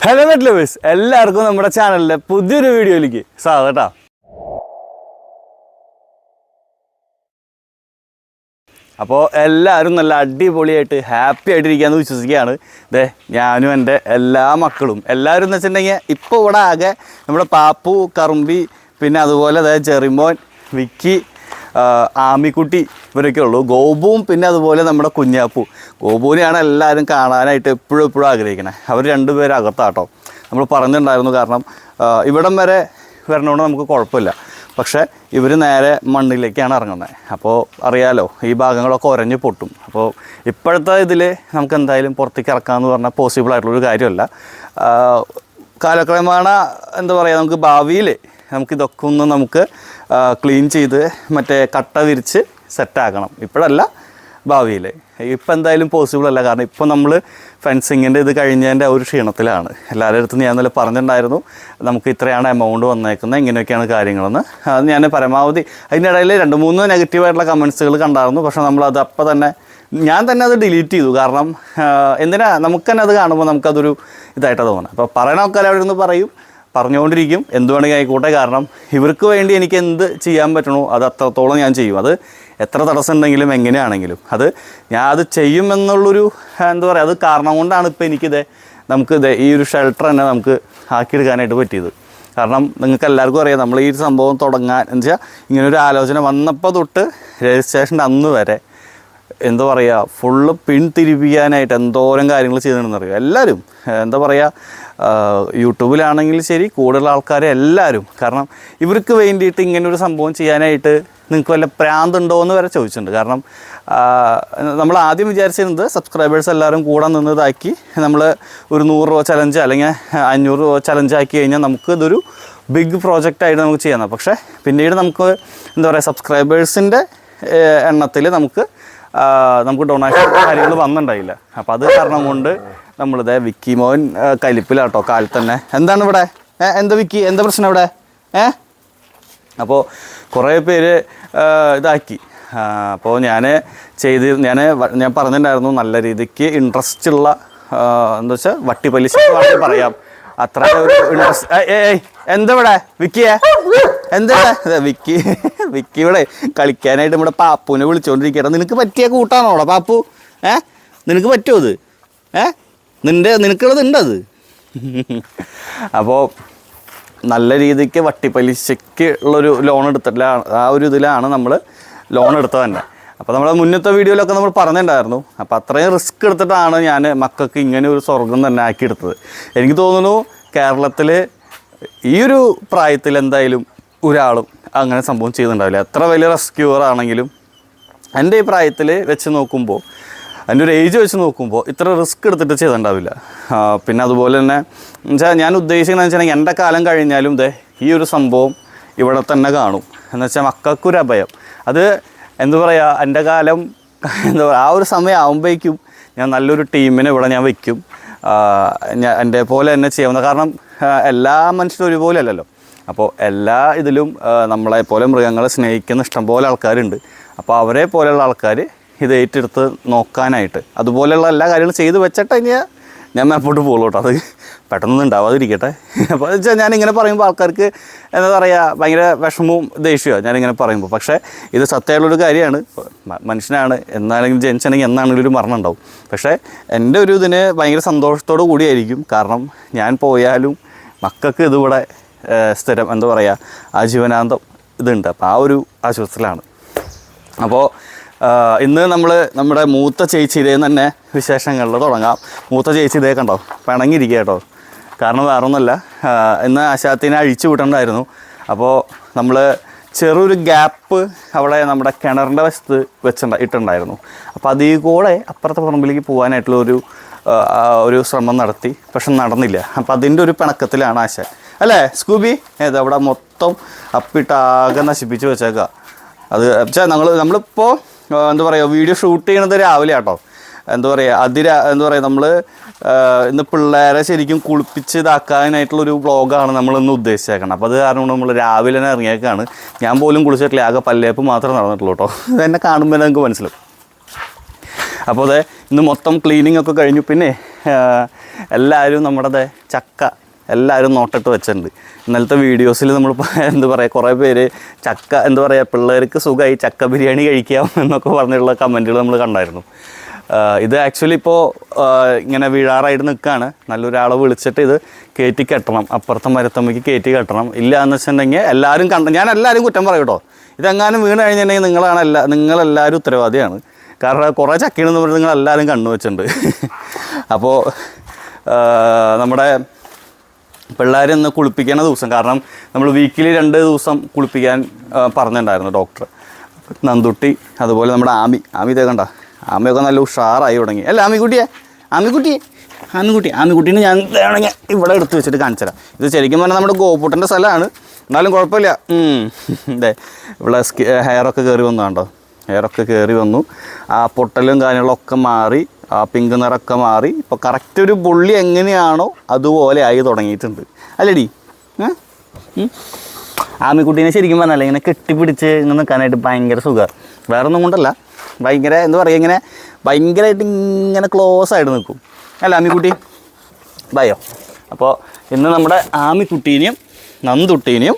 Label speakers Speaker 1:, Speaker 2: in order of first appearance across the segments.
Speaker 1: Hello pet lovers, എല്ലാവർക്കും നമ്മുടെ ചാനലിലെ പുതിയൊരു വീഡിയോയിലേക്ക് സ്വാഗതം. അപ്പോൾ എല്ലാവരും നല്ല അടിപൊളിയായിട്ട് ഹാപ്പി ആയിട്ടിരിക്കുകയെന്ന് വിശ്വസിക്കുകയാണ്. ഞാനും എൻ്റെ എല്ലാ മക്കളും എല്ലാവരും എന്ന് വെച്ചിട്ടുണ്ടെങ്കിൽ ഇപ്പോൾ ഇവിടെ ആകെ നമ്മുടെ പാപ്പു, കറുമ്പി, പിന്നെ അതുപോലെ ചെറിമോൻ, വിക്കി, ആമിക്കുട്ടി ഇവരൊക്കെ ഉള്ളൂ. ഗോപുവും പിന്നെ അതുപോലെ നമ്മുടെ കുഞ്ഞാപ്പു. ഗോപുവിനെയാണ് എല്ലാവരും കാണാനായിട്ട് എപ്പോഴും ആഗ്രഹിക്കണേ. അവർ രണ്ടുപേരും അകത്താട്ടോ. നമ്മൾ പറഞ്ഞിട്ടുണ്ടായിരുന്നു, കാരണം ഇവിടം വരെ വരണോണ്ട് നമുക്ക് കുഴപ്പമില്ല. പക്ഷേ ഇവർ നേരെ മണ്ണിലേക്കാണ് ഇറങ്ങുന്നത്. അപ്പോൾ അറിയാലോ, ഈ ഭാഗങ്ങളൊക്കെ ഉരഞ്ഞ് പൊട്ടും. അപ്പോൾ ഇപ്പോഴത്തെ ഇതിൽ നമുക്ക് എന്തായാലും പുറത്തേക്ക് ഇറക്കാമെന്ന് പറഞ്ഞാൽ പോസിബിൾ ആയിട്ടുള്ളൊരു കാര്യമല്ല. കാലക്രമേണ എന്താ പറയുക, നമുക്ക് ഭാവിയിൽ നമുക്കിതൊക്കെ ഒന്ന് നമുക്ക് ക്ലീൻ ചെയ്ത് മറ്റേ കട്ട വിരിച്ച് സെറ്റാക്കണം. ഇപ്പോഴല്ല, ഭാവിയിൽ. ഇപ്പം എന്തായാലും പോസിബിൾ അല്ല. കാരണം ഇപ്പോൾ നമ്മൾ ഫെൻസിങ്ങിൻ്റെ ഇത് കഴിഞ്ഞതിൻ്റെ ഒരു ക്ഷീണത്തിലാണ്. എല്ലാവരുടെ അടുത്തും ഞാൻ ഇന്നലെ പറഞ്ഞിട്ടുണ്ടായിരുന്നു, നമുക്ക് ഇത്രയാണ് എമൗണ്ട് വന്നേക്കുന്നത്, ഇങ്ങനെയൊക്കെയാണ് കാര്യങ്ങളെന്ന്. അത് ഞാൻ പരമാവധി അതിനിടയിൽ 2-3 നെഗറ്റീവായിട്ടുള്ള കമൻസുകൾ കണ്ടായിരുന്നു. പക്ഷേ നമ്മളത് അപ്പം തന്നെ ഞാൻ തന്നെ അത് ഡിലീറ്റ് ചെയ്തു. കാരണം എന്തിനാ, നമുക്ക് തന്നെ അത് കാണുമ്പോൾ നമുക്കതൊരു ഇതായിട്ടാണ് തോന്നുന്നത്. അപ്പോൾ പറയണ ആൾക്കാർ അവിടെ നിന്ന് പറഞ്ഞുകൊണ്ടിരിക്കും, എന്ത് വേണമെങ്കിൽ ആയിക്കോട്ടെ. കാരണം ഇവർക്ക് വേണ്ടി എനിക്ക് എന്ത് ചെയ്യാൻ പറ്റണോ അത് അത്രത്തോളം ഞാൻ ചെയ്യും. അത് എത്ര തടസ്സം ഉണ്ടെങ്കിലും എങ്ങനെയാണെങ്കിലും ഞാൻ അത് ചെയ്യുമെന്നുള്ളൊരു എന്താ പറയുക, അത് കാരണം കൊണ്ടാണ് ഇപ്പോൾ നമുക്കിത് ഈ ഒരു ഷെൽട്ടർ തന്നെ നമുക്ക് ആക്കിയെടുക്കാനായിട്ട് പറ്റിയത്. കാരണം നിങ്ങൾക്ക് എല്ലാവർക്കും അറിയാം, നമ്മൾ ഈ ഒരു സംഭവം തുടങ്ങാൻ എന്ന് വെച്ചാൽ ഇങ്ങനൊരു ആലോചന വന്നപ്പോൾ തൊട്ട് രജിസ്ട്രേഷൻ്റെ അന്ന് വരെ എന്താ പറയുക, ഫുള്ള് പിന്തിരിപ്പിക്കാനായിട്ട് എന്തോരം കാര്യങ്ങൾ ചെയ്തിട്ടുണ്ടെന്നറിയാം. എല്ലാവരും എന്താ പറയുക, യൂട്യൂബിലാണെങ്കിൽ ശരി, കൂടുതലുള്ള ആൾക്കാരെ എല്ലാവരും. കാരണം ഇവർക്ക് വേണ്ടിയിട്ട് ഇങ്ങനൊരു സംഭവം ചെയ്യാനായിട്ട് നിങ്ങൾക്ക് വല്ല പ്രാന്തുണ്ടോ എന്ന് വരെ ചോദിച്ചിട്ടുണ്ട്. കാരണം നമ്മൾ ആദ്യം വിചാരിച്ചിരുന്നത് സബ്സ്ക്രൈബേഴ്സ് എല്ലാവരും കൂടെ നിന്നതാക്കി നമ്മൾ ഒരു 100 രൂപ ചലഞ്ച് അല്ലെങ്കിൽ 500 രൂപ ചലഞ്ച് ആക്കി കഴിഞ്ഞാൽ നമുക്ക് ഇതൊരു ബിഗ് പ്രോജക്റ്റായിട്ട് നമുക്ക് ചെയ്യാം. പക്ഷേ പിന്നീട് നമുക്ക് എന്താ പറയുക, സബ്സ്ക്രൈബേഴ്സിൻ്റെ എണ്ണത്തിൽ നമുക്ക് ഡൊണേഷൻ കാര്യങ്ങൾ വന്നിട്ടുണ്ടായില്ല. അപ്പോൾ അത് കാരണം കൊണ്ട് നമ്മളിത് വിക്കി മോൻ കലിപ്പിലാട്ടോ കാലിൽ തന്നെ. എന്താണ് ഇവിടെ, എന്താ വിക്കി, എന്താ പ്രശ്നം ഇവിടെ? അപ്പോൾ കുറേ പേര് ഇതാക്കി. അപ്പോൾ ഞാൻ പറഞ്ഞിട്ടുണ്ടായിരുന്നു, നല്ല രീതിക്ക് ഇൻട്രസ്റ്റ് ഉള്ള എന്താ വെച്ചാൽ വട്ടിപ്പലിശ പറയാം, അത്ര ഒരു ഇൻട്രസ്റ്റ്. എന്താ ഇവിടെ വിക്കിയെ, എന്താ വിക്കി ഇവിടെ കളിക്കാനായിട്ട് നമ്മുടെ പാപ്പുവിനെ വിളിച്ചുകൊണ്ടിരിക്കട്ടെ. നിനക്ക് പറ്റിയ കൂട്ടാണോടാ പാപ്പു? നിനക്ക് പറ്റുമോ അത്? നിനക്കുള്ളത് ഉണ്ടത്? അപ്പോൾ നല്ല രീതിക്ക് വട്ടിപ്പലിശയ്ക്ക് ഉള്ളൊരു ലോൺ എടുത്തിട്ടില്ല. ആ ഒരു ഇതിലാണ് നമ്മൾ ലോൺ എടുത്തത് തന്നെ. അപ്പോൾ നമ്മൾ മുന്നത്തെ വീഡിയോയിലൊക്കെ നമ്മൾ പറഞ്ഞിട്ടുണ്ടായിരുന്നു. അപ്പോൾ അത്രയും റിസ്ക് എടുത്തിട്ടാണ് ഞാൻ മക്കൾക്ക് ഇങ്ങനെ ഒരു സ്വർഗം തന്നെ ആക്കിയെടുത്തത്. എനിക്ക് തോന്നുന്നു കേരളത്തിൽ ഈ ഒരു പ്രായത്തിൽ എന്തായാലും ഒരാളും അങ്ങനെ സംഭവം ചെയ്യുന്നുണ്ടാവില്ല. എത്ര വലിയ റെസ്ക്യൂവർ ആണെങ്കിലും എൻ്റെ ഈ പ്രായത്തിൽ വെച്ച് നോക്കുമ്പോൾ, എൻ്റെ ഒരു ഏജ് വെച്ച് നോക്കുമ്പോൾ ഇത്ര റിസ്ക് എടുത്തിട്ട് ചെയ്തിട്ടുണ്ടാവില്ല. പിന്നെ അതുപോലെ തന്നെ എന്നുവെച്ചാൽ ഞാൻ ഉദ്ദേശിക്കുന്നത് വെച്ചിട്ടുണ്ടെങ്കിൽ എൻ്റെ കാലം കഴിഞ്ഞാലും ഈ ഒരു സംഭവം ഇവിടെ തന്നെ കാണും. എന്നുവെച്ചാൽ മക്കൾക്കൊരു അഭയം. അത് എന്താ പറയുക, എൻ്റെ കാലം എന്താ പറയുക, ആ ഒരു സമയം ആകുമ്പോഴേക്കും ഞാൻ നല്ലൊരു ടീമിനെ ഇവിടെ ഞാൻ വയ്ക്കും. എൻ്റെ പോലെ തന്നെ ചെയ്യാവുന്ന, കാരണം എല്ലാ മനുഷ്യരും ഒരുപോലെ അല്ലല്ലോ. അപ്പോൾ എല്ലാ ഇതിലും നമ്മളെപ്പോലെ മൃഗങ്ങളെ സ്നേഹിക്കുന്ന ഇഷ്ടംപോലെ ആൾക്കാരുണ്ട്. അപ്പോൾ അവരെ പോലെയുള്ള ആൾക്കാർ ഇത് ഏറ്റെടുത്ത് നോക്കാനായിട്ട് അതുപോലെയുള്ള എല്ലാ കാര്യങ്ങളും ചെയ്ത് വെച്ചിട്ട് കഴിഞ്ഞാൽ ഞാൻ മേപ്പോട്ട് പോകുള്ളൂ കേട്ടോ. അത് പെട്ടെന്നൊന്നും ഉണ്ടാവാതിരിക്കട്ടെ. അപ്പോൾ വെച്ചാൽ ഞാനിങ്ങനെ പറയുമ്പോൾ ആൾക്കാർക്ക് എന്താ പറയുക, ഭയങ്കര വിഷമവും ദേഷ്യമാണ് ഞാനിങ്ങനെ പറയുമ്പോൾ. പക്ഷേ ഇത് സത്യമായിട്ടുള്ളൊരു കാര്യമാണ്. മനുഷ്യനാണ്, എന്നാലെങ്കിലും ജനിച്ചിട്ടുണ്ടെങ്കിൽ എന്നാണെങ്കിലും ഒരു മരണം ഉണ്ടാവും. പക്ഷേ എൻ്റെ ഒരു ഇതിന് ഭയങ്കര സന്തോഷത്തോടു കൂടിയായിരിക്കും. കാരണം ഞാൻ പോയാലും മക്കൾക്ക് ഇതിവിടെ സ്ഥിരം എന്താ പറയുക, ആജീവനാന്തം ഇതുണ്ട്. അപ്പോൾ ആ ഒരു ആശ്വാസത്തിലാണ്. അപ്പോൾ ഇന്ന് നമ്മുടെ മൂത്ത ചേച്ചിയുടെ തന്നെ വിശേഷങ്ങളിൽ തുടങ്ങാം. മൂത്ത ചേച്ചി ഇതേ കണ്ടോ, പിണങ്ങിയിരിക്കുക കേട്ടോ. കാരണം വേറൊന്നുമല്ല, ഇന്ന് ആശാത്തിനെ അഴിച്ചു വിട്ടണ്ടായിരുന്നു. അപ്പോൾ നമ്മൾ ചെറിയൊരു ഗ്യാപ്പ് അവിടെ നമ്മുടെ കിണറിൻ്റെ വശത്ത് ഇട്ടുണ്ടായിരുന്നു. അപ്പോൾ അതിൽ കൂടെ അപ്പുറത്തെ പറമ്പിലേക്ക് പോകാനായിട്ടുള്ള ഒരു ശ്രമം നടത്തി. പക്ഷെ നടന്നില്ല. അപ്പോൾ അതിൻ്റെ ഒരു പിണക്കത്തിലാണ് ആശ, അല്ലേ സ്കൂബി? അവിടെ മൊത്തം അപ്പിട്ടാകെ നശിപ്പിച്ച് വെച്ചേക്കാം. അത് വെച്ചാൽ നമ്മളിപ്പോൾ എന്താ പറയുക, വീഡിയോ ഷൂട്ട് ചെയ്യണത് രാവിലെ ആട്ടോ. എന്താ പറയുക, എന്താ പറയുക, നമ്മൾ ഇന്ന് പിള്ളേരെ ശരിക്കും കുളിപ്പിച്ച് ഇതാക്കാനായിട്ടുള്ളൊരു വ്ളോഗാണ് നമ്മളിന്ന് ഉദ്ദേശിച്ചേക്കണം. അപ്പോൾ അത് കാരണം നമ്മൾ രാവിലെ തന്നെ ഇറങ്ങിയേക്കാണ്. ഞാൻ പോലും കുളിച്ചിട്ടില്ല, ആകെ പല്ലേപ്പ് മാത്രമേ നടന്നിട്ടുള്ളൂ കേട്ടോ. ഇതെന്നെ കാണുമ്പോൾ നമുക്ക് മനസ്സിലാവും. അപ്പോൾ ഇന്ന് മൊത്തം ക്ലീനിങ് ഒക്കെ കഴിഞ്ഞു. പിന്നെ എല്ലാവരും നമ്മുടെ ചക്ക എല്ലാവരും നോട്ടിട്ട് വെച്ചിട്ടുണ്ട്. ഇന്നലത്തെ വീഡിയോസിൽ നമ്മൾ എന്താ പറയുക, കുറേ പേര് ചക്ക എന്താ പറയുക പിള്ളേർക്ക് സുഖമായി ചക്ക ബിരിയാണി കഴിക്കാം എന്നൊക്കെ പറഞ്ഞിട്ടുള്ള കമൻറ്റുകൾ നമ്മൾ കണ്ടായിരുന്നു. ഇത് ആക്ച്വലി ഇപ്പോൾ ഇങ്ങനെ വീഴാറായിട്ട് നിൽക്കുകയാണ്. നല്ലൊരാളെ വിളിച്ചിട്ട് ഇത് കയറ്റി കെട്ടണം, അപ്പുറത്തെ മരത്തമ്മയ്ക്ക് കയറ്റി കെട്ടണം. ഇല്ല എന്ന് വെച്ചിട്ടുണ്ടെങ്കിൽ എല്ലാവരും ഞാൻ എല്ലാവരും കുറ്റം പറയും കേട്ടോ. ഇതെങ്ങാനും വീണ് കഴിഞ്ഞിട്ടുണ്ടെങ്കിൽ നിങ്ങളെല്ലാവരും ഉത്തരവാദിയാണ്. കാരണം കുറേ ചക്കയാണെന്ന് പറഞ്ഞ് നിങ്ങളെല്ലാവരും കണ്ണു വെച്ചിട്ടുണ്ട്. അപ്പോൾ നമ്മുടെ പിള്ളേർ ഇന്ന് കുളിപ്പിക്കുന്ന ദിവസം, കാരണം നമ്മൾ വീക്കിലി 2 ദിവസം കുളിപ്പിക്കാൻ പറഞ്ഞിട്ടുണ്ടായിരുന്നു ഡോക്ടർ. നന്ദുട്ടി അതുപോലെ നമ്മുടെ ആമി ഇതേ കണ്ട, ആമയൊക്കെ നല്ല ഉഷാറായി തുടങ്ങി. അല്ല ആമിക്കുട്ടീനെ ഞാൻ വേണമെങ്കിൽ ഇവിടെ എടുത്ത് വെച്ചിട്ട് കാണിച്ചു തരാം. ഇത് ശരിക്കും പറഞ്ഞാൽ നമ്മുടെ ഗോപൂട്ടൻ്റെ സ്ഥലമാണ്, എന്നാലും കുഴപ്പമില്ല. ഇതേ ഇവിടെ ഹെയറൊക്കെ കയറി വന്നു കണ്ടോ, ഹെയറൊക്കെ കയറി വന്നു. ആ പൊട്ടലും കാര്യങ്ങളൊക്കെ മാറി, ആ പിങ്ക് നിറമൊക്കെ മാറി. ഇപ്പോൾ കറക്റ്റ് ഒരു പുള്ളി എങ്ങനെയാണോ അതുപോലെ ആയി തുടങ്ങിയിട്ടുണ്ട്. അല്ലേടി? ആമിക്കുട്ടീനെ ശരിക്കും പറഞ്ഞാൽ ഇങ്ങനെ കെട്ടിപ്പിടിച്ച് ഇങ്ങനെ നിൽക്കാനായിട്ട് ഭയങ്കര സുഖമാണ്. വേറെ ഒന്നും കൊണ്ടല്ല, ഭയങ്കര എന്താ പറയുക, ഇങ്ങനെ ഭയങ്കരമായിട്ട് ഇങ്ങനെ ക്ലോസ് ആയിട്ട് നിൽക്കും. അല്ല ആമിക്കുട്ടി ബയോ. അപ്പോൾ ഇന്ന് നമ്മുടെ ആമിക്കുട്ടീനെയും നന്ദുട്ടീനെയും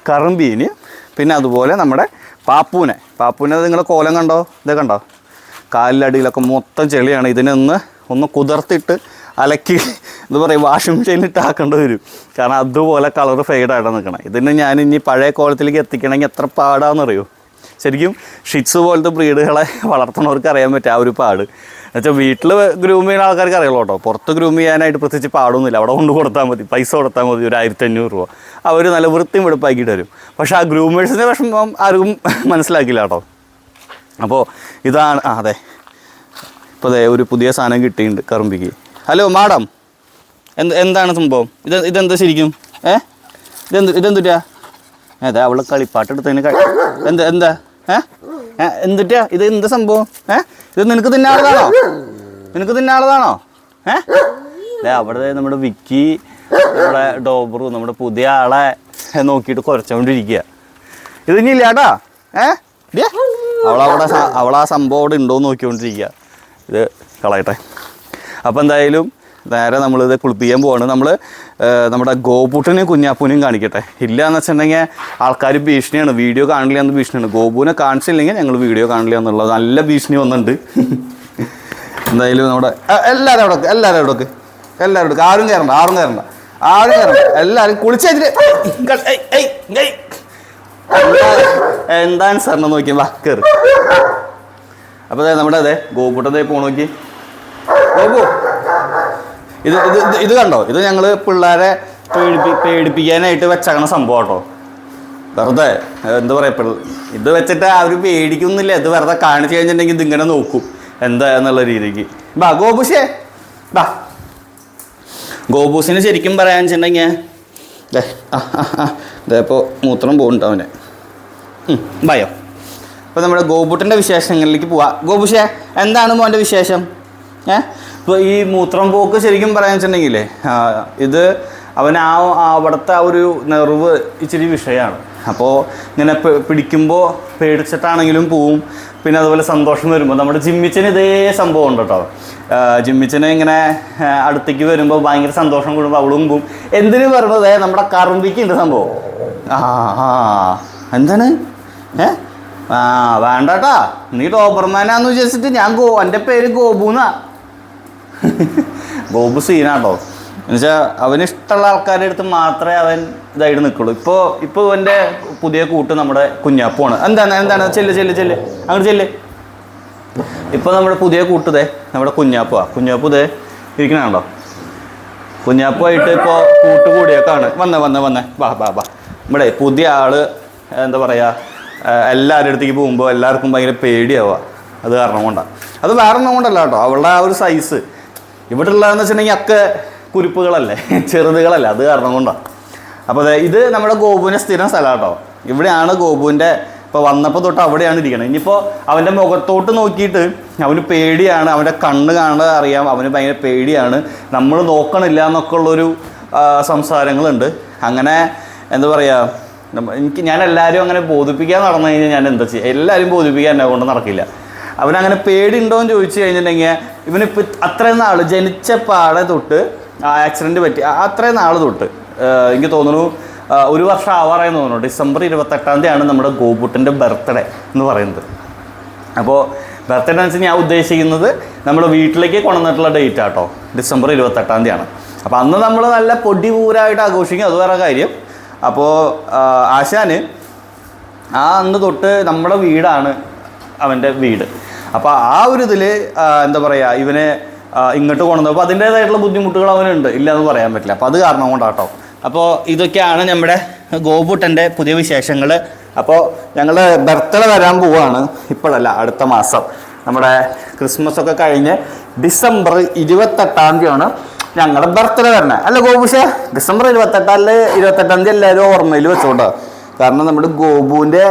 Speaker 1: കറുമ്പീനെയും പിന്നെ അതുപോലെ നമ്മുടെ പാപ്പൂനെ നിങ്ങളുടെ കോലം കണ്ടോ, ഇത് കണ്ടോ, കാലിലടിയിലൊക്കെ മൊത്തം ചെളിയാണ്. ഒന്ന് കുതിർത്തിട്ട് അലക്കി എന്താ പറയുക വാഷിംഗ് മെഷീനിലിട്ട് ആക്കേണ്ടി വരും. കാരണം അതുപോലെ കളർ ഫെയ്ഡായിട്ടാണ് നിൽക്കണം. ഇതിന് ഞാൻ ഇനി പഴയ കോലത്തിലേക്ക് എത്തിക്കണമെങ്കിൽ എത്ര പാടാണെന്നറിയോ. ശരിക്കും ഷിറ്റ്സ് പോലത്തെ ബ്രീഡുകളെ വളർത്തുന്നവർക്ക് അറിയാൻ പറ്റും ആ ഒരു പാട്. എന്നുവെച്ചാൽ വീട്ടിൽ ഗ്രൂം ചെയ്യുന്ന ആൾക്കാർക്ക് അറിയുള്ളൂ കേട്ടോ. പുറത്ത് ഗ്രൂം ചെയ്യാനായിട്ട് പ്രത്യേകിച്ച് പാടൊന്നുമില്ല. അവിടെ കൊണ്ട് കൊടുത്താൽ മതി, പൈസ കൊടുത്താൽ മതി, ഒരു 1500 രൂപ. അവർ നല്ല വൃത്തിയും വെടുപ്പാക്കിയിട്ട് വരും. പക്ഷേ ആ ഗ്രൂമേഴ്സിൻ്റെ വിഷമം ആരും മനസ്സിലാക്കില്ല കേട്ടോ. അപ്പോൾ ഇതാണ് അതെ, ഇപ്പോൾ അതെ ഒരു പുതിയ സാധനം കിട്ടിയിട്ടുണ്ട് കറുമ്പിക്ക്. ഹലോ മാഡം, എന്താണ് സംഭവം? ഇതെന്താ ശരിക്കും? ഇതെന്തുട്ടാ? അതെ അവള് കളിപ്പാട്ട് എടുത്തതിന് എന്താ എന്തുട്ടാ ഇത്? എന്താ സംഭവം? ഇത് നിനക്ക് തിന്നാളതാണോ? അതെ അവിടെ നമ്മുടെ വിക്കി, നമ്മുടെ ഡോബറു, നമ്മുടെ പുതിയ ആളെ നോക്കിയിട്ട് കുറച്ചുകൊണ്ടിരിക്കുക. ഇത് ഇനി ഇല്ലാട്ടാ. അവളാ സംഭവം അവിടെ ഉണ്ടോയെന്ന് നോക്കിക്കൊണ്ടിരിക്കുക. ഇത് കളയട്ടെ. അപ്പോൾ എന്തായാലും നേരെ നമ്മളിത് കുളിപ്പിക്കാൻ പോവാണ്. നമ്മുടെ ഗോപൂട്ടനെയും കുഞ്ഞാപ്പൂനെയും കാണിക്കട്ടെ. ഇല്ല എന്ന് വെച്ചിട്ടുണ്ടെങ്കിൽ ആൾക്കാർ ഭീഷണിയാണ്, വീഡിയോ കാണില്ല എന്ന് ഭീഷണിയാണ്. ഗോപൂനെ കാണിച്ചില്ലെങ്കിൽ ഞങ്ങൾ വീഡിയോ കാണില്ല എന്നുള്ളത് നല്ല ഭീഷണി വന്നിട്ടുണ്ട്. എന്തായാലും നമ്മുടെ എല്ലാവരും അവിടെ ആരും കയറണ്ട. എല്ലാവരും കുളിച്ചിട്ട് എന്താണ് സാറിനെ നോക്കിയാൽ വാ കയറി. അപ്പോൾ നമ്മുടെ അതെ ഗോപൂട്ടത്തെ പോണ നോക്കി. ഗോപു ഇത് കണ്ടോ, ഇത് ഞങ്ങൾ പിള്ളേരെ പേടിപ്പിക്കാനായിട്ട് വെച്ചേക്കണ സംഭവം കേട്ടോ. വെറുതെ എന്താ പറയുക, ഇത് വെച്ചിട്ട് അവർ പേടിക്കുന്നില്ല. ഇത് വെറുതെ കാണിച്ചു കഴിഞ്ഞിട്ടുണ്ടെങ്കിൽ ഇതിങ്ങനെ നോക്കും എന്താ എന്നുള്ള രീതിക്ക്. ബാ ഗോപൂഷേ ബാ. ഗോപൂസിന് ശരിക്കും പറയാൻ വെച്ചിട്ടുണ്ടെങ്കിൽ ഇപ്പോൾ മൂത്രം പോകുന്നുണ്ട് അവനെ. ഭയോ. അപ്പോൾ നമ്മുടെ ഗോപൂട്ടൻ്റെ വിശേഷങ്ങളിലേക്ക് പോവാം. ഗോപൂഷേ എന്താണ് മോൻ്റെ വിശേഷം? ഇപ്പോൾ ഈ മൂത്രം പോക്ക് ശരിക്കും പറയാൻ വെച്ചിട്ടുണ്ടെങ്കിലേ ഇത് അവിടുത്തെ ആ ഒരു നെർവ് ഇച്ചിരി വിഷയമാണ്. അപ്പോൾ ഇങ്ങനെ പിടിക്കുമ്പോൾ പേടിച്ചിട്ടാണെങ്കിലും പോവും. പിന്നെ അതുപോലെ സന്തോഷം വരുമ്പോൾ നമ്മുടെ ജിമ്മിച്ചന് ഇതേ സംഭവം ഉണ്ട് കേട്ടോ. ജിമ്മിച്ചന് ഇങ്ങനെ അടുത്തേക്ക് വരുമ്പോൾ ഭയങ്കര സന്തോഷം കൂടുമ്പോൾ അവളും പോവും. എന്തിനു പറയുന്നത് നമ്മുടെ കറുമ്പിക്കുണ്ട് സംഭവം. എന്താണ് വേണ്ടാട്ടാ, നീ ടോപ്പർമാനാന്ന് വിചാരിച്ചിട്ട് ഞാൻ എൻ്റെ പേര് ഗോപൂന്നാ. ഗോപു സീനാട്ടോ. എന്നുവെച്ചാൽ അവനിഷ്ടമുള്ള ആൾക്കാരുടെ അടുത്ത് മാത്രമേ അവൻ ഇതായിട്ട് നിൽക്കുള്ളൂ. ഇപ്പോൾ എൻ്റെ പുതിയ കൂട്ട് നമ്മുടെ കുഞ്ഞാപ്പുമാണ്. എന്താണ് ചെല്ല് അങ്ങോട്ട് ചെല്ല്. ഇപ്പോൾ നമ്മുടെ പുതിയ കൂട്ടുതേ നമ്മുടെ കുഞ്ഞാപ്പു ഇതേ ഇരിക്കണുണ്ടോ. കുഞ്ഞാപ്പുമായിട്ട് ഇപ്പോൾ കൂട്ടുകൂടിയൊക്കെയാണ്. വന്നേ വാ ഇവിടെ പുതിയ ആള് എന്താ പറയുക, എല്ലാവരുടെ അടുത്തേക്ക് പോകുമ്പോൾ എല്ലാവർക്കും ഭയങ്കര പേടിയാവുക. അത് കാരണം കൊണ്ടാണ്. അത് വേറെ ഒന്നും കൊണ്ടല്ല കേട്ടോ. അവളുടെ ആ ഒരു സൈസ് ഇവിടെ ഉള്ളതെന്ന് വെച്ചിട്ടുണ്ടെങ്കിൽ ഒക്കെ കുരുപ്പുകളല്ലേ, ചെറുതുകളല്ല. അത് കാരണം കൊണ്ടാണ്. അപ്പോൾ ഇത് നമ്മുടെ ഗോപുവിൻ്റെ സ്ഥിരം സ്ഥലം കേട്ടോ. ഇവിടെയാണ് ഗോപുവിൻ്റെ ഇപ്പോൾ വന്നപ്പോൾ തൊട്ട് അവിടെയാണ് ഇരിക്കുന്നത്. ഇനിയിപ്പോൾ അവൻ്റെ മുഖത്തോട്ട് നോക്കിയിട്ട് അവന് പേടിയാണ്, അവൻ്റെ കണ്ണ് കാണാതെ അറിയാം അവന് ഭയങ്കര പേടിയാണ്, നമ്മൾ നോക്കണില്ല എന്നൊക്കെ ഉള്ളൊരു സംസാരങ്ങളുണ്ട്. അങ്ങനെ എന്താ പറയുക, ഞാൻ എല്ലാവരും അങ്ങനെ ബോധിപ്പിക്കാൻ നടന്നു കഴിഞ്ഞാൽ ഞാൻ എന്താ ചെയ്യുക? എല്ലാവരും ബോധിപ്പിക്കാൻ എന്നെ കൊണ്ട് നടക്കില്ല. അവനങ്ങനെ പേടിയുണ്ടോ എന്ന് ചോദിച്ചു കഴിഞ്ഞിട്ടുണ്ടെങ്കിൽ ഇവനിപ്പോൾ അത്രയും നാൾ ജനിച്ച പാടെ തൊട്ട് ആക്സിഡൻറ്റ് പറ്റി അത്രയും നാൾ തൊട്ട് എനിക്ക് തോന്നുന്നു 1 വർഷം ആവാറായി തോന്നുന്നു. ഡിസംബർ 28 തീയതിയാണ് നമ്മുടെ ഗോപുട്ടൻ്റെ ബർത്ത്ഡേ എന്ന് പറയുന്നത്. അപ്പോൾ ബർത്ത്ഡേ എന്ന് വെച്ചാൽ ഞാൻ ഉദ്ദേശിക്കുന്നത് നമ്മുടെ വീട്ടിലേക്ക് കൊണ്ടുവന്നിട്ടുള്ള ഡേറ്റ് ആട്ടോ, ഡിസംബർ 28 തീയതിയാണ്. അപ്പോൾ അന്ന് നമ്മൾ നല്ല പൊടി പൂരായിട്ട് ആഘോഷിക്കും, അത് വേറെ കാര്യം. അപ്പോൾ ആശാന് അന്ന് തൊട്ട് നമ്മുടെ വീടാണ് അവൻ്റെ വീട്. അപ്പോൾ ആ ഒരു ഇതിൽ എന്താ പറയുക, ഇവനെ ഇങ്ങോട്ട് കൊണ്ടുവന്നു. അപ്പോൾ അതിൻ്റേതായിട്ടുള്ള ബുദ്ധിമുട്ടുകൾ അവനുണ്ട്, ഇല്ലയെന്ന് പറയാൻ പറ്റില്ല. അപ്പോൾ അത് കാരണം കൊണ്ടാട്ടോ. അപ്പോൾ ഇതൊക്കെയാണ് നമ്മുടെ ഗോപുട്ടൻ്റെ പുതിയ വിശേഷങ്ങൾ. അപ്പോൾ ഞങ്ങൾ ബർത്ത്ഡേ വരാൻ പോവുകയാണ്, ഇപ്പോഴല്ല അടുത്ത മാസം. നമ്മുടെ ക്രിസ്മസ് ഒക്കെ കഴിഞ്ഞ് ഡിസംബർ 28 തീയതിയാണ് ഞങ്ങളുടെ ബർത്ത്ഡേ വരണേ. അല്ല ഗോപുഷേ, ഡിസംബർ 28 തീയതി എല്ലാവരും ഓർമ്മയിൽ വെച്ചോട്ടോ. കാരണം നമ്മുടെ ഗോപുവിൻ്റെ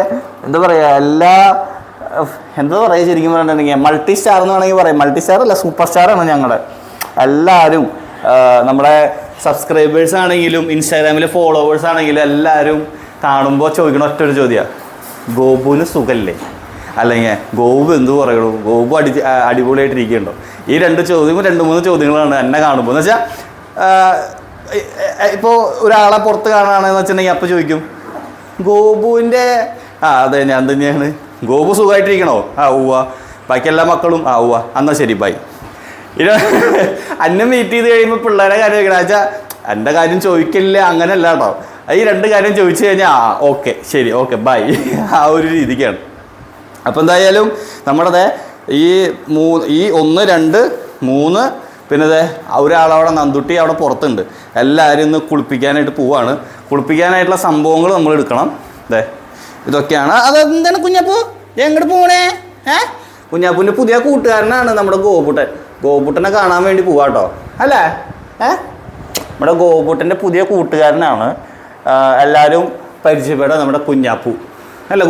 Speaker 1: എന്താ പറയുക, എന്താ പറയുക, ശരിക്കും പറഞ്ഞിട്ടുണ്ടെങ്കിൽ മൾട്ടി സ്റ്റാർ എന്ന് വേണമെങ്കിൽ പറയാം. മൾട്ടി സ്റ്റാർ അല്ല, സൂപ്പർ സ്റ്റാറാണ് ഞങ്ങളുടെ എല്ലാവരും. നമ്മുടെ സബ്സ്ക്രൈബേഴ്സ് ആണെങ്കിലും ഇൻസ്റ്റാഗ്രാമിലെ ഫോളോവേഴ്സ് ആണെങ്കിലും എല്ലാവരും കാണുമ്പോൾ ചോദിക്കണ ഒറ്റൊരു ചോദ്യമാണ്, ഗോപുവിന് സുഖമല്ലേ, അല്ലെങ്കിൽ ഗോപു എന്ത് പറയണു, ഗോപു അടിപൊളിയായിട്ടിരിക്കുന്നുണ്ടോ? ഈ 2-3 ചോദ്യങ്ങളാണ് എന്നെ കാണുമ്പോൾ. എന്ന് വെച്ചാൽ ഇപ്പോൾ ഒരാളെ പുറത്ത് കാണുകയാണെന്ന് വെച്ചിട്ടുണ്ടെങ്കിൽ അപ്പോൾ ചോദിക്കും ഗോപുവിൻ്റെ അതെ ഞാൻ തന്നെയാണ്, ഗോപു സുഖമായിട്ടിരിക്കണോ? ഉവ്വ. ബാക്കി എല്ലാ മക്കളും ഉവ്വ, എന്നാൽ ശരി ബൈ. അന്നെ മീറ്റ് ചെയ്ത് കഴിയുമ്പോൾ പിള്ളേരെ കാര്യം ചോദിക്കണം വെച്ചാൽ എൻ്റെ കാര്യം ചോദിക്കില്ല, അങ്ങനെയല്ല കേട്ടോ. ഈ 2 കാര്യം ചോദിച്ചു കഴിഞ്ഞാൽ ഓക്കെ ശരി ഓക്കെ ബൈ, ആ ഒരു രീതിക്കാണ്. അപ്പോൾ എന്തായാലും നമ്മുടെ ഈ 1, 2, 3 പിന്നെ ഒരാളവിടെ നന്ദുട്ടി അവിടെ പുറത്തുണ്ട്. എല്ലാവരും ഇന്ന് കുളിപ്പിക്കാനായിട്ട് പോവാണ്. കുളിപ്പിക്കാനായിട്ടുള്ള സംഭവങ്ങൾ നമ്മൾ എടുക്കണം. ഇതൊക്കെയാണ്. അതെന്താണ് കുഞ്ഞാപ്പൂ എങ്ങോട്ട് പോകണേ? കുഞ്ഞാപ്പൂൻ്റെ പുതിയ കൂട്ടുകാരനാണ് നമ്മുടെ ഗോപുട്ടൻ. ഗോപുട്ടനെ കാണാൻ വേണ്ടി പോവാട്ടോ, അല്ലേ? നമ്മുടെ ഗോപുട്ടൻ്റെ പുതിയ കൂട്ടുകാരനാണ്. എല്ലാവരും പരിചയപ്പെടാം, നമ്മുടെ കുഞ്ഞാപ്പൂ. അല്ല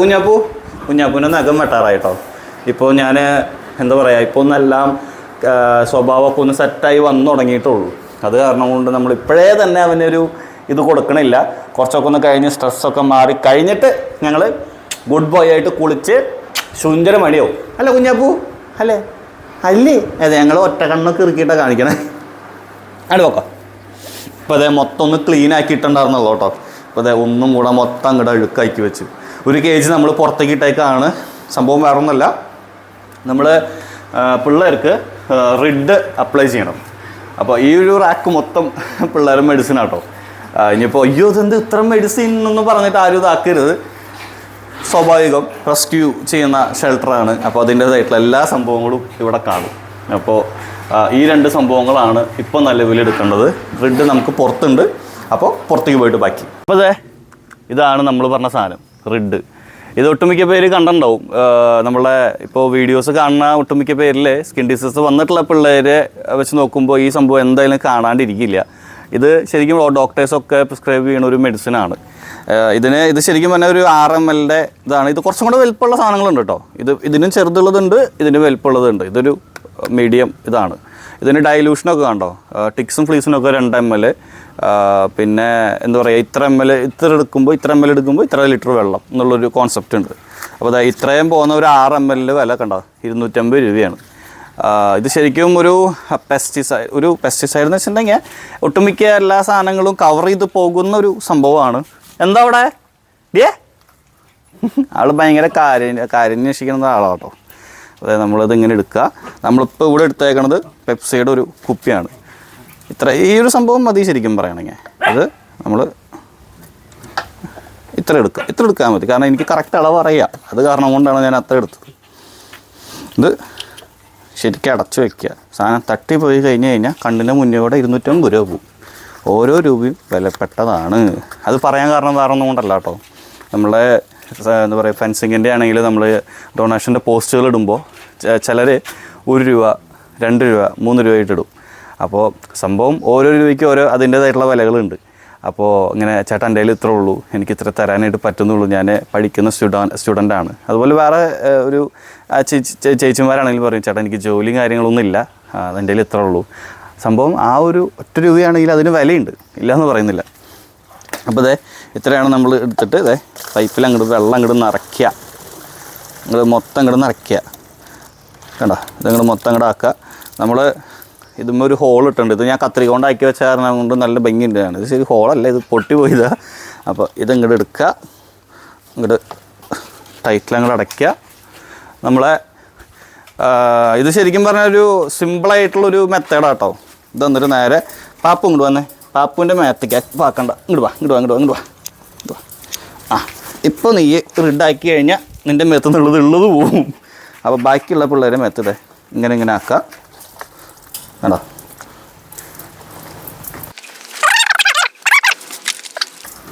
Speaker 1: കുഞ്ഞാപ്പൂൻ്റെ നഖം വെട്ടാറായിട്ടോ. ഇപ്പോൾ ഞാൻ എന്താ പറയുക, ഇപ്പോൾ ഒന്നെല്ലാം സ്വഭാവമൊക്കെ ഒന്ന് സെറ്റായി വന്നു തുടങ്ങിയിട്ടുള്ളൂ. അത് കാരണം കൊണ്ട് നമ്മൾ ഇപ്പോഴേ തന്നെ അവനൊരു ഇത് കൊടുക്കണില്ല. കുറച്ചൊക്കെ ഒന്ന് കഴിഞ്ഞ് സ്ട്രെസ്സൊക്കെ മാറി കഴിഞ്ഞിട്ട് ഞങ്ങൾ ഗുഡ് ബോയ് ആയിട്ട് കുളിച്ച് സുന്ദരമണിയാവും. അല്ല കുഞ്ഞാപ്പൂ, അല്ലേ? അതെ, ഞങ്ങൾ ഒറ്റ കണ്ണൊക്കെ ഇറുക്കിയിട്ടാണ് കാണിക്കണേ. ആണ് നോക്കാം. ഇപ്പോൾ മൊത്തം ഒന്ന് ക്ലീൻ ആക്കിയിട്ടുണ്ടായിരുന്നുള്ളൂ കേട്ടോ. അപ്പോൾ ഒന്നും കൂടെ മൊത്തം അങ്ങോട്ട് അഴുക്കാക്കി വെച്ചു. 1 kg നമ്മൾ പുറത്തേക്ക് ഇട്ടേക്കാണ്. സംഭവം വേറെ ഒന്നുമല്ല, നമ്മൾ പിള്ളേർക്ക് റിഡ് അപ്ലൈ ചെയ്യണം. അപ്പോൾ ഈ ഒരു റാക്ക് മൊത്തം പിള്ളേർ മെഡിസിൻ ആട്ടോ. ഇനിയിപ്പോൾ അയ്യോ ഇതെന്ത് ഇത്ര മെഡിസിൻ എന്ന് പറഞ്ഞിട്ട് ആരും ഇതാക്കരുത്. സ്വാഭാവികം റെസ്ക്യൂ ചെയ്യുന്ന ഷെൽട്ടറാണ്. അപ്പോൾ അതിൻ്റേതായിട്ടുള്ള എല്ലാ സംഭവങ്ങളും ഇവിടെ കാണും. അപ്പോൾ ഈ 2 സംഭവങ്ങളാണ് ഇപ്പോൾ നിലവിലെടുക്കേണ്ടത്. റിഡ് നമുക്ക് പുറത്തുണ്ട്, അപ്പോൾ പുറത്തേക്ക് പോയിട്ട് ബാക്കി. അപ്പോൾ ഇതാണ് നമ്മൾ പറഞ്ഞ സാധനം, റിഡ്. ഇത് ഒട്ടുമിക്ക പേര് കണ്ടിട്ടുണ്ടാവും. നമ്മളെ ഇപ്പോൾ വീഡിയോസ് കാണുന്ന ഒട്ടുമിക്ക പേരിൽ സ്കിൻ ഡിസീസ് വന്നിട്ടുള്ള പിള്ളേരെ വെച്ച് നോക്കുമ്പോൾ ഈ സംഭവം എന്തായാലും കാണാണ്ടിരിക്കില്ല. ഇത് ശരിക്കും ഡോക്ടേഴ്സൊക്കെ പ്രിസ്ക്രൈബ് ചെയ്യുന്ന ഒരു മെഡിസിനാണ്. ഇത് ശരിക്കും പറഞ്ഞാൽ ഒരു 6 ml ഇതാണ്. ഇത് കുറച്ചും കൂടെ വലുപ്പമുള്ള സാധനങ്ങളുണ്ട് കേട്ടോ. ഇതിനും ചെറുതുള്ളതുണ്ട്, ഇതിന് വലുപ്പമുള്ളതുണ്ട്. ഇതൊരു മീഡിയം ഇതാണ്. ഇതിന് ഡൈലൂഷനൊക്കെ കണ്ടോ, ടിക്സും ഫ്ലീസിനൊക്കെ 2 ml. പിന്നെ എന്താ പറയുക, ഇത്ര ml എടുക്കുമ്പോൾ ഇത്ര ലിറ്റർ വെള്ളം എന്നുള്ളൊരു കോൺസെപ്റ്റ് ഉണ്ട്. അപ്പോൾ ഇത്രയും പോകുന്ന ഒരു 6 ml വില കണ്ടോ, 250 രൂപയാണ്. ഇത് ശരിക്കും ഒരു പെസ്റ്റിസൈഡ് എന്ന് വെച്ചിട്ടുണ്ടെങ്കിൽ ഒട്ടുമിക്ക എല്ലാ സാധനങ്ങളും കവർ ചെയ്ത് പോകുന്ന ഒരു സംഭവമാണ്. എന്താ അവിടെ ആൾ ഭയങ്കര കാര്യന്വേഷിക്കുന്ന ആളാണ് കേട്ടോ. അതായത് നമ്മളിത് ഇങ്ങനെ എടുക്കുക. നമ്മളിപ്പോൾ ഇവിടെ എടുത്തേക്കണത് പെപ്സിയുടെ ഒരു കുപ്പിയാണ്. ഈ ഒരു സംഭവം മതി ശരിക്കും പറയണമെങ്കിൽ. അത് നമ്മൾ ഇത്ര എടുക്കാൻ മതി. കാരണം എനിക്ക് കറക്റ്റ് അളവ് അറിയാം, അത് കാരണം കൊണ്ടാണ് ഞാൻ അത്ര എടുത്തത്. ഇത് ശരിക്കും അടച്ചു വയ്ക്കുക. സാധനം തട്ടിപ്പോയി കഴിഞ്ഞ് കഴിഞ്ഞാൽ കണ്ണിൻ്റെ മുന്നോടെ 250 രൂപ പോകും. ഓരോ രൂപയും വിലപ്പെട്ടതാണ്. അത് പറയാൻ കാരണം വേറെ ഒന്നും കൊണ്ടല്ല കേട്ടോ. നമ്മളെ എന്താ പറയുക, ഫെൻസിങ്ങിൻ്റെ ആണെങ്കിൽ നമ്മൾ ഡൊണേഷൻ്റെ പോസ്റ്റുകൾ ഇടുമ്പോൾ ചിലർ 1 രൂപ 2 രൂപ 3 രൂപയായിട്ട് ഇടും. അപ്പോൾ സംഭവം ഓരോ രൂപയ്ക്ക് ഓരോ അതിൻ്റേതായിട്ടുള്ള വിലകളുണ്ട്. അപ്പോൾ ഇങ്ങനെ ചേട്ടാ എൻ്റെ കയ്യിൽ ഇത്രേ ഉള്ളൂ, എനിക്ക് ഇത്ര തരാനായിട്ട് പറ്റുന്നുള്ളൂ, ഞാൻ പഠിക്കുന്ന സ്റ്റുഡൻ്റാണ്. അതുപോലെ വേറെ ഒരു ചേച്ചിമാരാണെങ്കിലും പറയും ചേട്ടാ എനിക്ക് ജോലിയും കാര്യങ്ങളൊന്നും ഇല്ല, എൻ്റെ കയ്യിൽ ഇത്രേ ഉള്ളൂ. സംഭവം ആ ഒരു 1 രൂപയാണെങ്കിൽ അതിന് വിലയുണ്ട്, ഇല്ലയെന്ന് പറയുന്നില്ല. അപ്പോൾ ഇത്രയാണ് നമ്മൾ എടുത്തിട്ട് പൈപ്പിൽ വെള്ളം അങ്ങോട്ട് നിറയ്ക്കുക, മൊത്തം അങ്ങോട്ട് നിറയ്ക്കുക. കണ്ടോ ഇതങ്ങോട്ട് മൊത്തം അങ്ങോട്ട് ആക്കുക. നമ്മൾ ഇതുമ്പോൾ ഒരു ഹോൾ ഇട്ടുണ്ട്. ഇത് ഞാൻ കത്രിക കൊണ്ട് ആക്കി വെച്ച കാരണം കൊണ്ട് നല്ല ഭംഗിയുണ്ട്. ഇത് ശരി ഹോളല്ല, ഇത് പൊട്ടി പോയതാ. അപ്പോൾ ഇതിങ്ങോട്ട് എടുക്കുക, ഇങ്ങോട്ട് ടൈറ്റിൽ അങ്ങോട്ട് അടയ്ക്കുക. നമ്മളെ ഇത് ശരിക്കും പറഞ്ഞാൽ ഒരു സിമ്പിളായിട്ടുള്ളൊരു മെത്തേഡാണ് കേട്ടോ. ഇത് എന്നിട്ട് നേരെ പാപ്പു ഇങ്ങോട്ട് വന്നേ, പാപ്പുവിൻ്റെ മേത്തേക്ക് പാക്കണ്ട, ഇങ്ങോട്ട് വാ ഇങ്ങോട്ട് വാ ഇങ്ങോട്ട് വാ ഇങ്ങോട്ട് വാ ഇങ്ങോട്ട് വാ. ഇപ്പോൾ നീ റിഡാക്കി കഴിഞ്ഞാൽ നിൻ്റെ മേത്തുനിന്നുള്ളത് പോവും. അപ്പോൾ ബാക്കിയുള്ള പിള്ളേരെ മേത്തത് ഇങ്ങനെ ഇങ്ങനെ ആക്കുക. വേണ്ടോ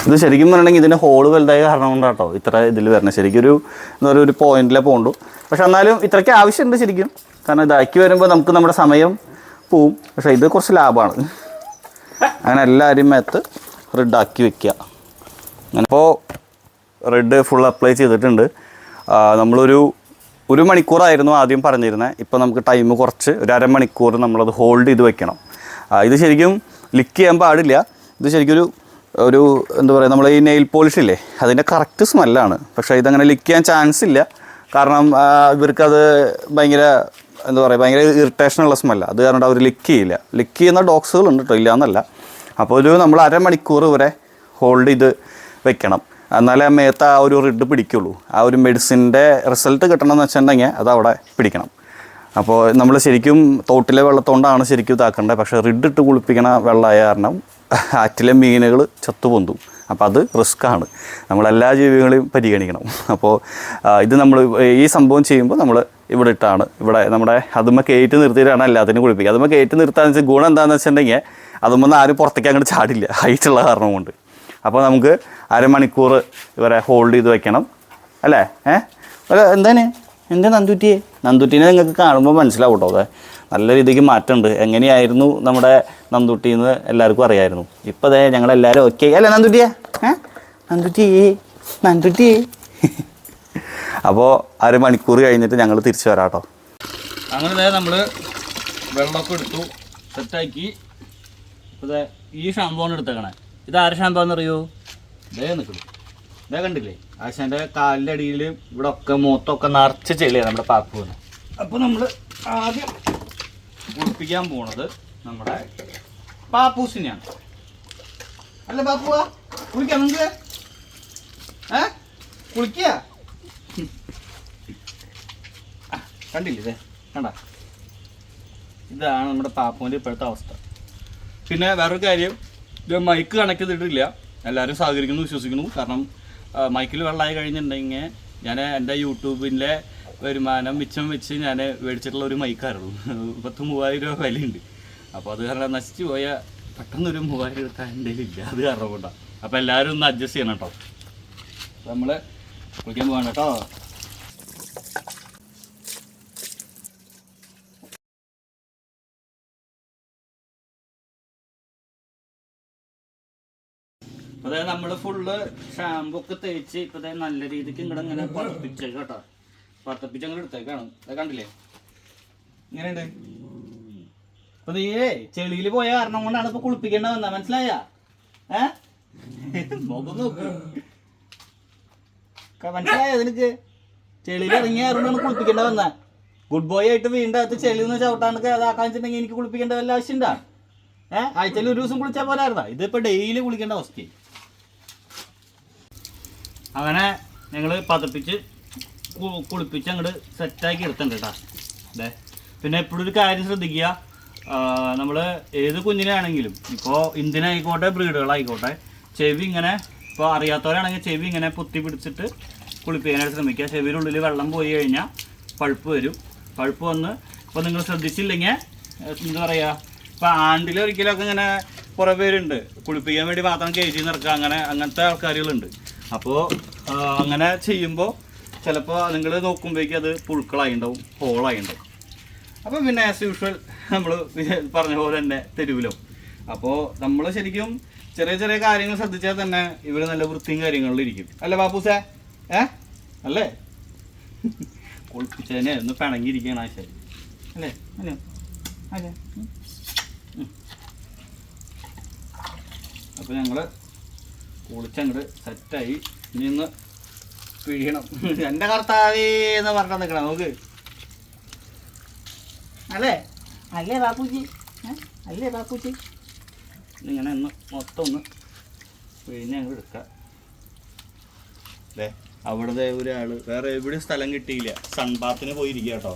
Speaker 1: ഇത് ശരിക്കും പറഞ്ഞിട്ടുണ്ടെങ്കിൽ ഇതിൻ്റെ ഹോള് വലുതായ കാരണം കൊണ്ടാട്ടോ ഇത്ര ഇതിൽ വരണം. ശരിക്കും എന്താ പറയുക ഒരു പോയിന്റിലേ പോകണ്ടു. പക്ഷെ എന്നാലും ഇത്രയ്ക്ക് ആവശ്യമുണ്ട് ശരിക്കും. കാരണം ഇതാക്കി വരുമ്പോൾ നമുക്ക് നമ്മുടെ സമയം പോവും. പക്ഷേ ഇത് കുറച്ച് ലാഭമാണ്. അങ്ങനെ എല്ലാവരും മേത്ത് റെഡാക്കി വെക്കുക. അങ്ങനെ ഇപ്പോൾ റെഡ് ഫുൾ അപ്ലൈ ചെയ്തിട്ടുണ്ട്. ഒരു മണിക്കൂറായിരുന്നു ആദ്യം പറഞ്ഞിരുന്നത്. ഇപ്പോൾ നമുക്ക് ടൈം കുറച്ച് ഒരു അരമണിക്കൂർ നമ്മളത് ഹോൾഡ് ചെയ്ത് വെക്കണം. ഇത് ശരിക്കും ലിക്ക് ചെയ്യാൻ പാടില്ല. ഇത് ശരിക്കും ഒരു എന്താ പറയുക, നമ്മൾ ഈ നെയിൽ പോളിഷ് ഇല്ലേ അതിൻ്റെ കറക്റ്റ് സ്മെല്ലാണ്. പക്ഷേ ഇതങ്ങനെ ലിക്ക് ചെയ്യാൻ ചാൻസ് ഇല്ല. കാരണം ഇവർക്കത് ഭയങ്കര എന്താ പറയുക, ഭയങ്കര ഇറിറ്റേഷനുള്ള സ്മെല്ലാണ്. അത് കാരണം അവർ ലിക്ക് ചെയ്യില്ല. ലിക്ക് ചെയ്യുന്ന ഡോഗ്സുകളുണ്ട് കേട്ടോ, ഇല്ല എന്നല്ല. അപ്പോൾ നമ്മൾ അരമണിക്കൂർ വരെ ഹോൾഡ് ചെയ്ത് വെക്കണം. എന്നാലേ മേത്ത് ആ ഒരു റിഡ് പിടിക്കുള്ളൂ. ആ ഒരു മെഡിസിൻ്റെ റിസൾട്ട് കിട്ടണമെന്ന് വെച്ചിട്ടുണ്ടെങ്കിൽ അത് അവിടെ പിടിക്കണം. അപ്പോൾ നമ്മൾ ശരിക്കും തോട്ടിലെ വെള്ളത്തോണ്ടാണ് ശരിക്കും ഇതാക്കേണ്ടത്. പക്ഷേ റിഡ് ഇട്ട് കുളിപ്പിക്കണ വെള്ളമായ കാരണം ആറ്റിലെ മീനുകൾ ചത്തുപൊന്തും. അപ്പോൾ അത് റിസ്ക്കാണ്. നമ്മളെല്ലാ ജീവികളെയും പരിഗണിക്കണം. അപ്പോൾ ഇത് നമ്മൾ ഈ സംഭവം ചെയ്യുമ്പോൾ നമ്മൾ ഇവിടെ ഇട്ടാണ് നമ്മുടെ അതുമ്മ കയറ്റി നിർത്തിയിട്ടാണ് എല്ലാത്തിനും കുളിപ്പിക്കുക. അതുമ്മ കയറ്റി നിർത്താന്ന് വെച്ചാൽ ഗുണം എന്താണെന്ന് വെച്ചിട്ടുണ്ടെങ്കിൽ അതുമ്പോൾ ആരും പുറത്തേക്ക് അങ്ങോട്ട് ചാടില്ല, ഹൈറ്റുള്ള കാരണം കൊണ്ട്. അപ്പോൾ നമുക്ക് അരമണിക്കൂർ ഇവരെ ഹോൾഡ് ചെയ്ത് വെക്കണം അല്ലേ? എന്താണ് എൻ്റെ നന്ദുട്ടീനെ നിങ്ങൾക്ക് കാണുമ്പോൾ മനസ്സിലാവും കേട്ടോ. അതെ, നല്ല രീതിക്ക് മാറ്റമുണ്ട്. എങ്ങനെയായിരുന്നു നമ്മുടെ നന്ദുട്ടീന്ന് എല്ലാവർക്കും അറിയായിരുന്നു. ഇപ്പോൾ അതെ ഞങ്ങളെല്ലാവരും ഓക്കെ അല്ലേ നന്ദുട്ടി. അപ്പോൾ അരമണിക്കൂർ കഴിഞ്ഞിട്ട് ഞങ്ങൾ തിരിച്ചു വരാം കേട്ടോ. അങ്ങനെ നമ്മൾ വെള്ളമൊക്കെ എടുത്തു സെറ്റാക്കി. ഇപ്പോൾ ഈ ഷാമ്പൂണ് എടുത്തേക്കണേ. ഇത് ആരെ ഷാമ്പൂന്ന് അറിയോ? നിൽക്കുന്നു, ഇതേ കണ്ടില്ലേ? ആശാൻ്റെ കാലിൻ്റെ അടിയിൽ ഇവിടെ ഒക്കെ മൂത്തൊക്കെ നിറച്ച് ചെളിയാണ് നമ്മുടെ പാപ്പുവിന്. അപ്പോൾ നമ്മൾ ആദ്യം കുളിപ്പിക്കാൻ പോണത് നമ്മുടെ പാപ്പൂസിനെയാണ്. അല്ല പാപ്പുവാ, കുളിക്കാം നിങ്ങൾക്ക്? കുളിക്കുക കണ്ടില്ലേ? ഇതേ കണ്ട, ഇതാണ് നമ്മുടെ പാപ്പുവിൻ്റെ ഇപ്പോഴത്തെ അവസ്ഥ. പിന്നെ വേറൊരു കാര്യം, ഇത് മൈക്ക് കണക്ട് ചെയ്തിട്ടില്ല. എല്ലാവരും സഹകരിക്കുന്നു വിശ്വസിക്കുന്നു. കാരണം മൈക്കിൽ വെള്ളമായി കഴിഞ്ഞിട്ടുണ്ടെങ്കിൽ ഞാൻ എൻ്റെ യൂട്യൂബിൻ്റെ വരുമാനം മിച്ചം വെച്ച് ഞാൻ മേടിച്ചിട്ടുള്ള ഒരു മൈക്കായിരുന്നു. 30,000 രൂപ വിലയുണ്ട്. അപ്പോൾ അത് കാരണം നശിച്ചു പോയ പെട്ടെന്നൊരു 3000 രൂപ എൻ്റെ ഇല്ല. അത് കാരണം കൊണ്ടാണ്. അപ്പോൾ എല്ലാവരും ഒന്ന് അഡ്ജസ്റ്റ് ചെയ്യണം കേട്ടോ. നമ്മൾ കുളിക്കാൻ പോകണം കേട്ടോ. അതായത് നമ്മൾ ഫുള്ള് ഷാമ്പൂ ഒക്കെ തേച്ച് ഇപ്പൊ നല്ല രീതിക്ക് ഇങ്ങോട്ട് ഇങ്ങനെ പതപ്പിച്ചേക്ക് കേട്ടോ. പതപ്പിച്ച് അങ്ങനെ എടുത്തേക്കാണ്. അത് കണ്ടില്ലേ ഇങ്ങനെയുണ്ട്. അപ്പൊ നീ ചെളിയിൽ പോയ കാരണം കൊണ്ടാണ് ഇപ്പൊ കുളിപ്പിക്കേണ്ട വന്ന, മനസ്സിലായ? മുഖം നോക്ക്, മനസ്സിലായ? നിനക്ക് ചെളിയിൽ ഇറങ്ങിയ ആരോടാണ് കുളിപ്പിക്കേണ്ട വന്ന? ഗുഡ് ബോയ് ആയിട്ട് വീണ്ടും അകത്ത് ചെളി ഒന്ന് ചവിട്ടാനൊക്കെ അതാക്കാൻ വെച്ചിട്ടുണ്ടെങ്കിൽ എനിക്ക് കുളിപ്പിക്കേണ്ട വല്ല ആവശ്യമുണ്ടാ? ആഴ്ചയിൽ ഒരു ദിവസം കുളിച്ചാൽ പോരായിരുന്നാ? ഇതിപ്പോ ഡെയിലി കുളിക്കേണ്ട അവസ്ഥയായി. അങ്ങനെ ഞങ്ങൾ പതപ്പിച്ച് കുളിപ്പിച്ച് അങ്ങോട്ട് സെറ്റാക്കി എടുത്തിട്ടുണ്ട് കേട്ടോ. അതെ, പിന്നെ എപ്പോഴും ഒരു കാര്യം ശ്രദ്ധിക്കുക, നമ്മൾ ഏത് കുഞ്ഞിനാണെങ്കിലും, ഇപ്പോൾ ഇന്ത്യനായിക്കോട്ടെ ബ്രീഡുകളായിക്കോട്ടെ, ചെവി ഇങ്ങനെ, ഇപ്പോൾ അറിയാത്തവരാണെങ്കിൽ ചെവി ഇങ്ങനെ പൊത്തി പിടിച്ചിട്ട് കുളിപ്പിക്കാനായിട്ട് ശ്രമിക്കുക. ചെവിയുടെ ഉള്ളിൽ വെള്ളം പോയി കഴിഞ്ഞാൽ പഴുപ്പ് വരും. പഴുപ്പ് വന്ന് ഇപ്പോൾ നിങ്ങൾ ശ്രദ്ധിച്ചില്ലെങ്കിൽ എന്താ പറയുക, ഇപ്പോൾ ആണ്ടിലൊരിക്കലൊക്കെ ഇങ്ങനെ കുറേ പേരുണ്ട് കുളിപ്പിക്കാൻ വേണ്ടി മാത്രം കേജി നിറക്കുക, അങ്ങനത്തെ ആൾക്കാരുകളുണ്ട്. അപ്പോൾ അങ്ങനെ ചെയ്യുമ്പോൾ ചിലപ്പോൾ നിങ്ങൾ നോക്കുമ്പോഴേക്കും അത് പുഴുക്കളായി ഉണ്ടാവും, ഹോളായി ഉണ്ടാവും. അപ്പോൾ പിന്നെ ആസ് യൂഷ്വൽ നമ്മൾ പറഞ്ഞ പോലെ തന്നെ തെരുവിലോ. അപ്പോൾ നമ്മൾ ശരിക്കും ചെറിയ ചെറിയ കാര്യങ്ങൾ ശ്രദ്ധിച്ചാൽ തന്നെ ഇവർ നല്ല വൃത്തിയും കാര്യങ്ങളിലിരിക്കും. അല്ലേ ബാപ്പൂസേ? അല്ലേ? കുളിപ്പിച്ചതിനെ ഒന്ന് പിണങ്ങിയിരിക്കുകയാണ് ആശാരി അല്ലേ? അല്ലേ? അതെ. അപ്പോൾ ഞങ്ങൾ കുളിച്ചങ്ങോട്ട് സെറ്റായി. ഇനി ഒന്ന് പിഴിയണം. എൻ്റെ കർത്താവേ എന്ന് പറഞ്ഞാൽ നിൽക്കണം. നമുക്ക് അല്ലേ അല്ലേ ബാപ്പൂജി? അല്ലേ ബാപ്പൂജി? ഇങ്ങനെ ഒന്ന് മൊത്തം ഒന്ന് പിഴിഞ്ഞ് ഞങ്ങൾ എടുക്കാം അല്ലേ. അവിടുത്തെ ഒരാൾ വേറെ എവിടെയും സ്ഥലം കിട്ടിയില്ല, സൺബാത്തിന് പോയിരിക്കുക കേട്ടോ.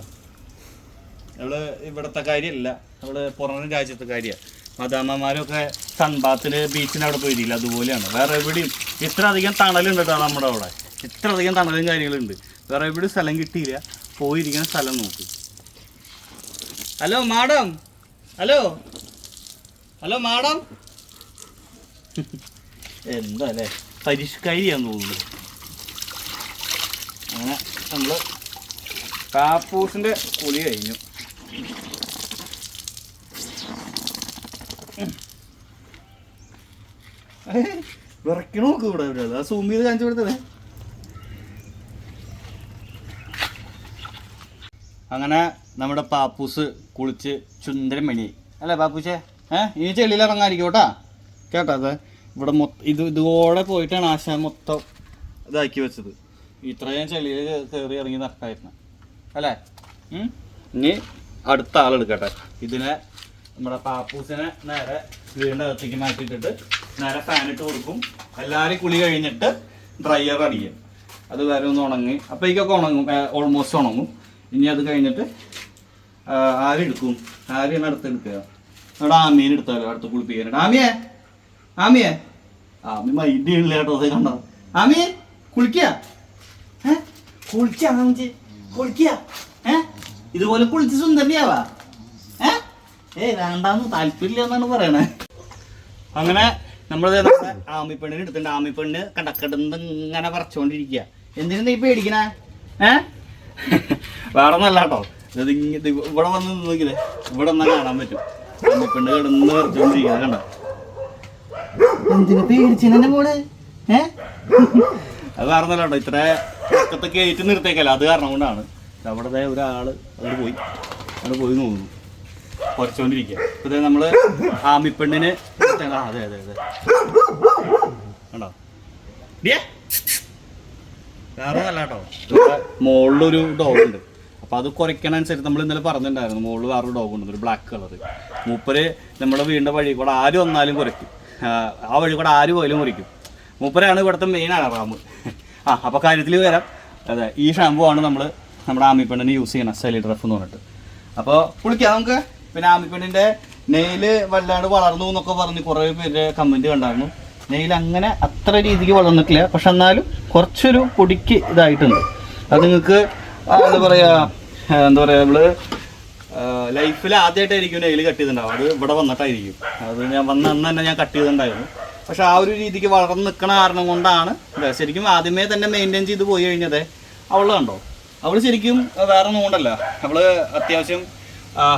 Speaker 1: നമ്മൾ ഇവിടുത്തെ കാര്യമല്ല, നമ്മൾ പുറം രാജ്യത്തെ കാര്യമാണ്. മദാമ്മമാരൊക്കെ സൺബാത്തിന് ബീച്ചിന് അവിടെ പോയിരിക്കില്ല, അതുപോലെയാണ്. വേറെ എവിടെയും ഇത്ര അധികം തണലുണ്ട് കേട്ടോ നമ്മുടെ അവിടെ, ഇത്ര അധികം തണലും കാര്യങ്ങളുണ്ട്. വേറെ എവിടെയും സ്ഥലം കിട്ടിയില്ല, പോയിരിക്കുന്ന സ്ഥലം നോക്കി. Hello madam, hello hello madam. എന്താ അല്ലേ പരിഷ്കരിയാന്ന് തോന്നുന്നു. അങ്ങനെ നമ്മൾ പാപ്പൂസിൻ്റെ കുളി കഴിഞ്ഞു. വിറയ്ക്കണ നോക്ക് ഇവിടെ ഇവിടെ ആ സൂം ചെയ്ത് കാണിച്ചു കൊടുത്തതേ. അങ്ങനെ നമ്മുടെ പാപ്പൂസ് കുളിച്ച് ചുന്ദരം മണിയായി അല്ലേ പാപ്പൂച്ചേ? ഇനി ചെളിയിൽ ഇറങ്ങാതിരിക്കും കേട്ടാ കേട്ടോ. അത് ഇവിടെ ഇതുകൂടെ പോയിട്ടാണ് ആശാൻ മൊത്തം ഇതാക്കി വെച്ചത്. ഇത്രയും ചെളിയിൽ കയറി ഇറങ്ങി നടക്കായിരുന്നു അല്ലേ. ഇനി അടുത്ത ആളെടുക്കട്ടെ. ഇതിനെ നമ്മുടെ പാപ്പൂസിനെ നേരെ വീടിൻ്റെ അകത്തേക്ക് മാറ്റിയിട്ടിട്ട് നേരെ ഫാനിട്ട് കൊടുക്കും. എല്ലാവരും കുളി കഴിഞ്ഞിട്ട് ഡ്രയർ അടിക്കും. അത് വരെ ഒന്ന് ഉണങ്ങി അപ്പോഴേക്കൊക്കെ ഉണങ്ങും, ഓൾമോസ്റ്റ് ഉണങ്ങും. ഇനി അത് കഴിഞ്ഞിട്ട് ആരെടുക്കും? ആരെയാണ് അടുത്തെടുക്കുക? അവിടെ ആമീനെ എടുത്താലോ അടുത്ത് കുളിപ്പിക്കാനായിട്ട്. ആമിയെ ആമി മൈൻഡ് ചെയ്യണില്ല കേട്ടോ. അത് കണ്ടോ ആമിയെ കുളിക്കുക? കുളിക്കുക ഇതുപോലെ കുളിച്ച് സുന്ദരിയാവാ? വേണ്ടാന്ന് താല്പര്യമില്ല എന്നാണ് പറയണേ. അങ്ങനെ നമ്മളത് നമ്മുടെ ആമിപ്പെണ്ണിന് എടുത്തിട്ടുണ്ട്. ആമിപ്പെണ്ണ് കടക്കിടന്ന് ഇങ്ങനെ പറിച്ചോണ്ടിരിക്കുക. എന്തിനാ നീ പേടിക്കണേ? വേറെ ഒന്നല്ല കേട്ടോ. ഇവിടെ വന്ന് നോക്കില്ലേ, ഇവിടെ ഒന്നാ കാണാൻ പറ്റും. ആമിപ്പെണ്ണ് കിടന്ന് പറിച്ചോണ്ടിരിക്കുക കണ്ട. എന്തിനാ പേടിച്ചെന്നെ മോള്? അത് വേറെ ഒന്നല്ല കേട്ടോ. ഇത്ര പക്കത്തെ കയറ്റി നിർത്തേക്കല്ല, അത് കാരണം കൊണ്ടാണ്. അവിടെ ഒരാള് അവിടെ പോയി തോന്നുന്നു കുറച്ചോണ്ടിരിക്കുക. ഇപ്പൊ നമ്മള് ആമിപ്പെണ്ണിന് അതെ അതെ അതെ കണ്ടോ വേറെ നല്ല കേട്ടോ. മുകളിലൊരു ഡോഗ് ഉണ്ട്. അപ്പൊ അത് കുറയ്ക്കണനുസരിച്ച് നമ്മൾ ഇന്നലെ പറഞ്ഞിട്ടുണ്ടായിരുന്നു. മുകളിൽ വേറൊരു ഡോഗ് ഉണ്ട്, ഒരു ബ്ലാക്ക് കളർ. മൂപ്പര് നമ്മുടെ വീടിന്റെ വഴി കൂടെ ആര് വന്നാലും കുറയ്ക്കും, ആ വഴി കൂടെ ആര് പോയാലും കുറയ്ക്കും. മൂപ്പരാണ് ഇവിടുത്തെ മെയിൻ അലാറാം. അപ്പൊ കാര്യത്തിൽ വരാം. അതെ, ഈ ഷാമ്പു ആണ് നമ്മുടെ ആമിപ്പെണ്ണിന് യൂസ് ചെയ്യണം, സെലിഡ്രഫ് എന്ന് പറഞ്ഞിട്ട്. അപ്പോൾ കുളിക്കാം നമുക്ക്. പിന്നെ ആമിപ്പെണ്ണിൻ്റെ നെയില് വല്ലാണ്ട് വളർന്നു എന്നൊക്കെ പറഞ്ഞ് കുറേ പേര് കമൻറ്റ് കണ്ടായിരുന്നു. നെയിൽ അങ്ങനെ അത്ര രീതിക്ക് വളർന്നിട്ടില്ല, പക്ഷെ എന്നാലും കുറച്ചൊരു പൊടിക്ക് ഇതായിട്ടുണ്ട്. അത് നിങ്ങൾക്ക് എന്താ പറയുക നമ്മള് ലൈഫിൽ ആദ്യമായിട്ടായിരിക്കും നെയിൽ കട്ട് ചെയ്തിട്ടുണ്ടാവും. അത് ഇവിടെ വന്നിട്ടായിരിക്കും. അത് ഞാൻ വന്ന അന്ന് തന്നെ ഞാൻ കട്ട് ചെയ്തിട്ടുണ്ടായിരുന്നു. പക്ഷെ ആ ഒരു രീതിക്ക് വളർന്ന് നിൽക്കണ കാരണം കൊണ്ടാണ് ശരിക്കും ആദ്യമേ തന്നെ മെയിൻറ്റെയിൻ ചെയ്ത് പോയി കഴിഞ്ഞത്. അവള് കണ്ടോ, അവൾ ശരിക്കും വേറെ ഒന്നും കൊണ്ടല്ല, അവള് അത്യാവശ്യം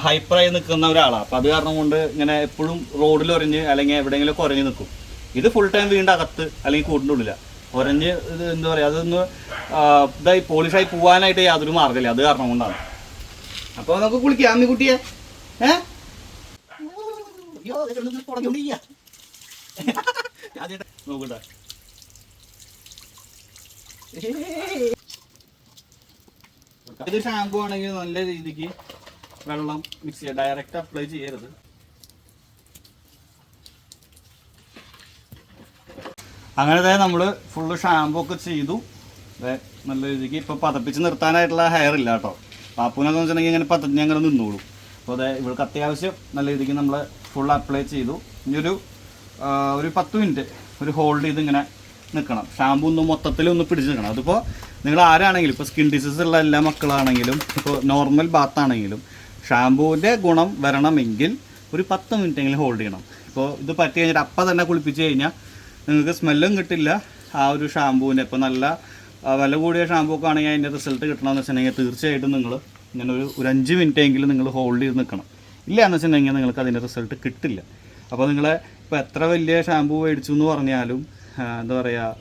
Speaker 1: ഹൈപ്പറായി നിൽക്കുന്ന ഒരാളാണ്. അപ്പം അത് കാരണം കൊണ്ട് ഇങ്ങനെ എപ്പോഴും റോഡിൽ ഒരഞ്ഞ് അല്ലെങ്കിൽ എവിടെയെങ്കിലും കുറഞ്ഞ് നിൽക്കും. ഇത് ഫുൾ ടൈം വീണ്ടും അകത്ത് അല്ലെങ്കിൽ കൂട്ടിൻ്റെ ഉള്ളില്ല ഒരഞ്ഞ്. ഇത് എന്താ പറയുക, അതൊന്ന് ഇതായി പോളിഷായി പോകാനായിട്ട് യാതൊരു മാർഗ്ഗമില്ല. അത് കാരണം കൊണ്ടാണ്. അപ്പോൾ നമുക്ക് കുളിക്കാം അമ്മിക്കുട്ടിയെ. നോക്കട്ടെ, ഇത് ഷാമ്പു ആണെങ്കിൽ നല്ല രീതിക്ക് വെള്ളം മിക്സ് ചെയ്യുക, ഡയറക്റ്റ് അപ്ലൈ ചെയ്യരുത്. അങ്ങനെ നമ്മൾ ഫുള്ള് ഷാമ്പു ഒക്കെ ചെയ്തു. നല്ല രീതിക്ക് ഇപ്പോൾ പതപ്പിച്ച് നിർത്താനായിട്ടുള്ള ഹെയർ ഇല്ല കേട്ടോ. പാപ്പൂനൊക്കെ വെച്ചിട്ടുണ്ടെങ്കിൽ ഇങ്ങനെ പതഞ്ഞ് അങ്ങനെ നിന്നോളൂ. അപ്പോൾ അതെ, ഇവൾക്ക് അത്യാവശ്യം നല്ല രീതിക്ക് നമ്മൾ ഫുൾ അപ്ലൈ ചെയ്തു. ഇനി ഒരു 10 മിനിറ്റ് ഒരു ഹോൾഡ് ചെയ്ത് ഇങ്ങനെ നിൽക്കണം. ഷാമ്പു ഒന്ന് മൊത്തത്തിലൊന്ന് പിടിച്ച് നിൽക്കണം. അതിപ്പോൾ നിങ്ങൾ ആരാണെങ്കിലും, ഇപ്പോൾ സ്കിൻ ഡിസീസ് ഉള്ള എല്ലാ മക്കളാണെങ്കിലും, ഇപ്പോൾ നോർമൽ ബാത്താണെങ്കിലും ഷാമ്പൂവിൻ്റെ ഗുണം വരണമെങ്കിൽ ഒരു 10 മിനിറ്റെങ്കിലും ഹോൾഡ് ചെയ്യണം. ഇപ്പോൾ ഇത് പറ്റി കഴിഞ്ഞിട്ട് അപ്പം തന്നെ കുളിപ്പിച്ച് കഴിഞ്ഞാൽ നിങ്ങൾക്ക് സ്മെല്ലും കിട്ടില്ല. ആ ഒരു ഷാമ്പൂവിൻ്റെ ഇപ്പോൾ നല്ല വില കൂടിയ ഷാമ്പൂ ഒക്കെ ആണെങ്കിൽ അതിൻ്റെ റിസൾട്ട് കിട്ടണമെന്ന് വെച്ചിട്ടുണ്ടെങ്കിൽ തീർച്ചയായിട്ടും നിങ്ങൾ ഇങ്ങനെ ഒരു 5 മിനിറ്റെങ്കിലും നിങ്ങൾ ഹോൾഡ് ചെയ്ത് നിൽക്കണം. ഇല്ല എന്ന് വെച്ചിട്ടുണ്ടെങ്കിൽ നിങ്ങൾക്ക് അതിൻ്റെ റിസൾട്ട് കിട്ടില്ല. അപ്പോൾ നിങ്ങൾ ഇപ്പോൾ എത്ര വലിയ ഷാമ്പൂ മേടിച്ചു എന്ന് പറഞ്ഞാലും എന്താ പറയുക,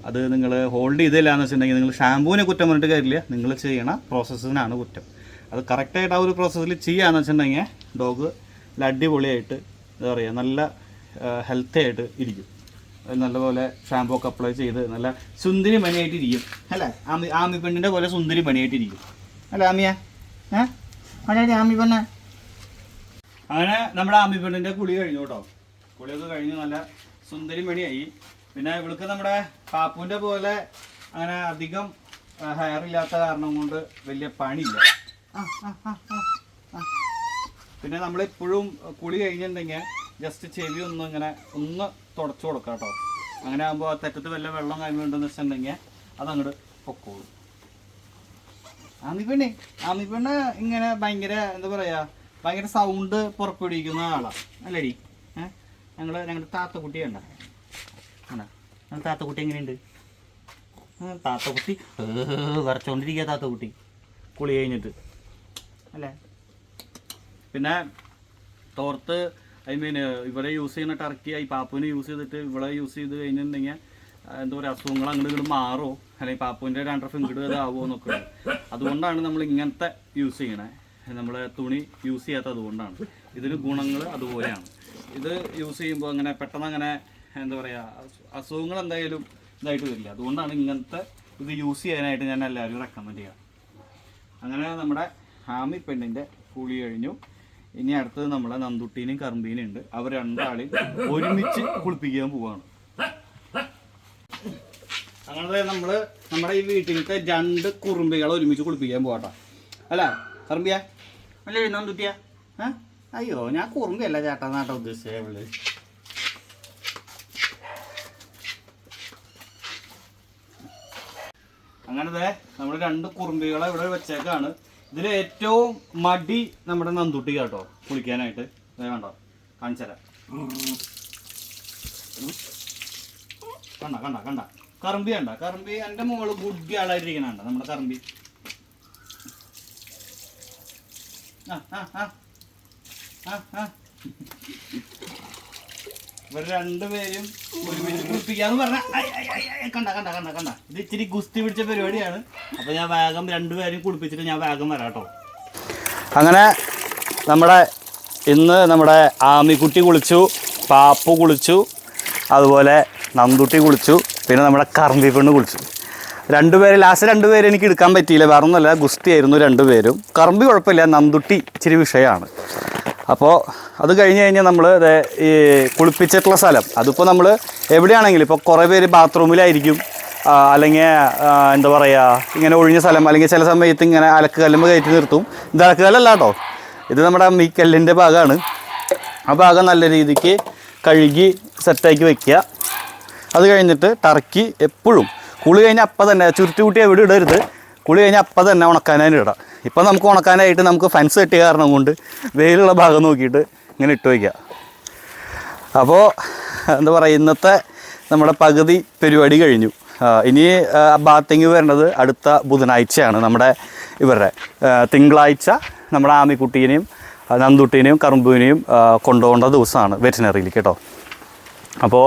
Speaker 1: അത് നിങ്ങൾ ഹോൾഡ് ചെയ്തില്ല എന്ന് വെച്ചിട്ടുണ്ടെങ്കിൽ നിങ്ങൾ ഷാമ്പൂവിനെ കുറ്റം പറഞ്ഞിട്ട് കാര്യമില്ല, നിങ്ങൾ ചെയ്യണ പ്രോസസ്സിനാണ് കുറ്റം. അത് കറക്റ്റായിട്ട് ആ ഒരു പ്രോസസ്സിൽ ചെയ്യുകയെന്ന് വെച്ചിട്ടുണ്ടെങ്കിൽ ഡോഗ് അടിപൊളിയായിട്ട് എന്താ പറയുക, നല്ല ഹെൽത്തി ആയിട്ട് ഇരിക്കും. നല്ലപോലെ ഷാമ്പൂ ഒക്കെ അപ്ലൈ ചെയ്ത് നല്ല സുന്ദരി മണിയായിട്ടിരിക്കും അല്ലേ. ആമി പെണ്ണിൻ്റെ പോലെ സുന്ദരി മണിയായിട്ടിരിക്കും അല്ലേ ആമിയ? അതെ ആമി പെണ്ണ അങ്ങനെ നമ്മുടെ ആമിപ്പെണ്ണിൻ്റെ കുളി കഴിഞ്ഞു കേട്ടോ. കുളിയൊക്കെ കഴിഞ്ഞ് നല്ല സുന്ദരി മണിയായി. പിന്നെ ഇവൾക്ക് നമ്മുടെ പാപ്പുവിൻ്റെ പോലെ അങ്ങനെ അധികം ഹെയർ ഇല്ലാത്ത കാരണം കൊണ്ട് വലിയ പണിയില്ല. പിന്നെ നമ്മളെപ്പോഴും കുളി കഴിഞ്ഞിട്ടുണ്ടെങ്കിൽ ജസ്റ്റ് ചെവി ഒന്ന് തുടച്ചു കൊടുക്കാം കേട്ടോ. അങ്ങനെ ആകുമ്പോൾ ആ തെറ്റത്ത് വല്ല വെള്ളം കഴിഞ്ഞുണ്ടെന്ന് വെച്ചിട്ടുണ്ടെങ്കിൽ അതങ്ങോട്ട് പൊക്കോളും. ആമിപ്പെണ്ണ് ഇങ്ങനെ ഭയങ്കര എന്താ പറയുക, ഭയങ്കര സൗണ്ട് പുറപ്പെടുവിക്കുന്ന ആളാണ് അല്ലേടി. ഞങ്ങളുടെ താത്തക്കുട്ടി കണ്ട താത്തക്കുട്ടി എങ്ങനെയുണ്ട്? താത്തക്കുട്ടി വരച്ചോണ്ടിരിക്കുക താത്തക്കുട്ടി കുളി കഴിഞ്ഞിട്ട് അല്ലേ. പിന്നെ തോർത്ത് ഇവിടെ യൂസ് ചെയ്യുന്ന ടർക്കി ഈ പാപ്പുവിനെ യൂസ് ചെയ്തിട്ട് ഇവിടെ യൂസ് ചെയ്ത് കഴിഞ്ഞിട്ടുണ്ടെങ്കിൽ എന്താ പറയുക, അസുഖങ്ങൾ അങ്ങോട്ട് ഇങ്ങോട്ട് മാറുമോ അല്ലെങ്കിൽ പാപ്പുവിൻ്റെ ഡാൻഡ്രഫ് ഇങ്ങോട്ട് ഇതാവുമോ എന്നൊക്കെ. അതുകൊണ്ടാണ് നമ്മൾ ഇങ്ങനത്തെ യൂസ് ചെയ്യണേ. നമ്മൾ തുണി യൂസ് ചെയ്യാത്ത അതുകൊണ്ടാണ്. ഇതിന് ഗുണങ്ങൾ അതുപോലെയാണ്. ഇത് യൂസ് ചെയ്യുമ്പോൾ അങ്ങനെ പെട്ടെന്ന് അങ്ങനെ എന്താ പറയുക, അസുഖങ്ങൾ എന്തായാലും ഇതായിട്ട് വരില്ല. അതുകൊണ്ടാണ് ഇങ്ങനത്തെ ഇത് യൂസ് ചെയ്യാനായിട്ട് ഞാൻ എല്ലാവരും റെക്കമെൻഡ് ചെയ്യാം. അങ്ങനെ നമ്മുടെ ആമി പെണ്ണിൻ്റെ കുളി കഴിഞ്ഞു. ഇനി അടുത്തത് നമ്മളെ നന്ദുട്ടീനെയും കറുമ്പീനെയും ഉണ്ട്. അവർ രണ്ടാളെയും ഒരുമിച്ച് കുളിപ്പിക്കാൻ പോവാണ്. അങ്ങനെ നമ്മുടെ ഈ വീട്ടിലത്തെ 2 കുറുമ്പികളെ ഒരുമിച്ച് കുളിപ്പിക്കാൻ പോവാട്ടോ. അല്ല കറുമ്പിയ അല്ലേ നന്ദുട്ടിയ? അയ്യോ ഞാൻ കുറുമ്പിയല്ല ചേട്ടാ നാട്ടാ ഉദ്ദേശിച്ചേ അവള്. അങ്ങനത്തെ നമ്മൾ 2 കുറുമ്പികളെ ഇവിടെ വെച്ചേക്കാണ്. ഇതിൽ ഏറ്റവും മടി നമ്മുടെ നന്ദുട്ടി കേട്ടോ കുളിക്കാനായിട്ട്. കണ്ടോ കാണിച്ചരാ. കണ്ട കറുമ്പി കണ്ട. കറുമ്പി എൻ്റെ മോള് ഗുഡ്ഡി ആളായിട്ടിരിക്കണണ്ട നമ്മുടെ കറുമ്പി. ഇവർ രണ്ടുപേരും ഒരുമിച്ച് കുളിപ്പിക്കാന്ന് പറഞ്ഞ കണ്ട. ഇത് ഇച്ചിരി ഗുസ്തി പിടിച്ച പരിപാടിയാണ്. അപ്പൊ ഞാൻ വേഗം രണ്ടുപേരും കുളിപ്പിച്ചിട്ട് ഞാൻ വേഗം വരാം കേട്ടോ. അങ്ങനെ ഇന്ന് നമ്മുടെ ആമിക്കുട്ടി കുളിച്ചു, പാപ്പു കുളിച്ചു, അതുപോലെ നന്ദുട്ടി കുളിച്ചു, പിന്നെ നമ്മുടെ കറുമ്പി പെണ്ണ് കുളിച്ചു. ലാസ്റ്റ് 2 പേര് എനിക്ക് എടുക്കാൻ പറ്റിയില്ല. വേറെ ഒന്നുമല്ല, ഗുസ്തി ആയിരുന്നു 2 പേരും. കറുമ്പി കുഴപ്പമില്ല, നന്ദുട്ടി ഇച്ചിരി വിഷയമാണ്. അപ്പോൾ അത് കഴിഞ്ഞ് കഴിഞ്ഞാൽ നമ്മൾ ഈ കുളിപ്പിച്ചിട്ടുള്ള സ്ഥലം അതിപ്പോൾ നമ്മൾ എവിടെയാണെങ്കിലും ഇപ്പോൾ കുറേ പേര് ബാത്റൂമിലായിരിക്കും, അല്ലെങ്കിൽ എന്താ പറയുക ഇങ്ങനെ ഒഴിഞ്ഞ സ്ഥലം, അല്ലെങ്കിൽ ചില സമയത്ത് ഇങ്ങനെ അലക്കുകല്ലുമ്പോൾ കയറ്റി നിർത്തും. ഇത് അലക്കുകല്ലല്ല കേട്ടോ, ഇത് നമ്മുടെ മീക്കല്ലിൻ്റെ ഭാഗമാണ്. ആ ഭാഗം നല്ല രീതിക്ക് കഴുകി സെറ്റാക്കി വയ്ക്കുക. അത് കഴിഞ്ഞിട്ട് ടർക്കി എപ്പോഴും കുളി കഴിഞ്ഞാൽ അപ്പം തന്നെ ചുരുട്ടി എവിടെ ഇടരുത്. കുളി കഴിഞ്ഞാൽ അപ്പം തന്നെ ഉണക്കാനായിട്ട് ഇടാം. ഇപ്പം നമുക്ക് ഉണക്കാനായിട്ട് നമുക്ക് ഫെൻസ് കെട്ടിയ കാരണം കൊണ്ട് വെയിലുള്ള ഭാഗം നോക്കിയിട്ട് ഇങ്ങനെ ഇട്ട് വയ്ക്കുക. അപ്പോൾ എന്താ പറയുക, ഇന്നത്തെ നമ്മുടെ പകുതി പരിപാടി കഴിഞ്ഞു. ഇനി ബാത്തിങ് വരേണ്ടത് അടുത്ത ബുധനാഴ്ചയാണ്. നമ്മുടെ ഇവരുടെ തിങ്കളാഴ്ച നമ്മുടെ ആമിക്കുട്ടീനെയും നന്ദുട്ടീനെയും കറുമ്പുവിനെയും കൊണ്ടുപോകേണ്ട ദിവസമാണ് വെറ്റിനറിയിലേക്ക് കേട്ടോ. അപ്പോൾ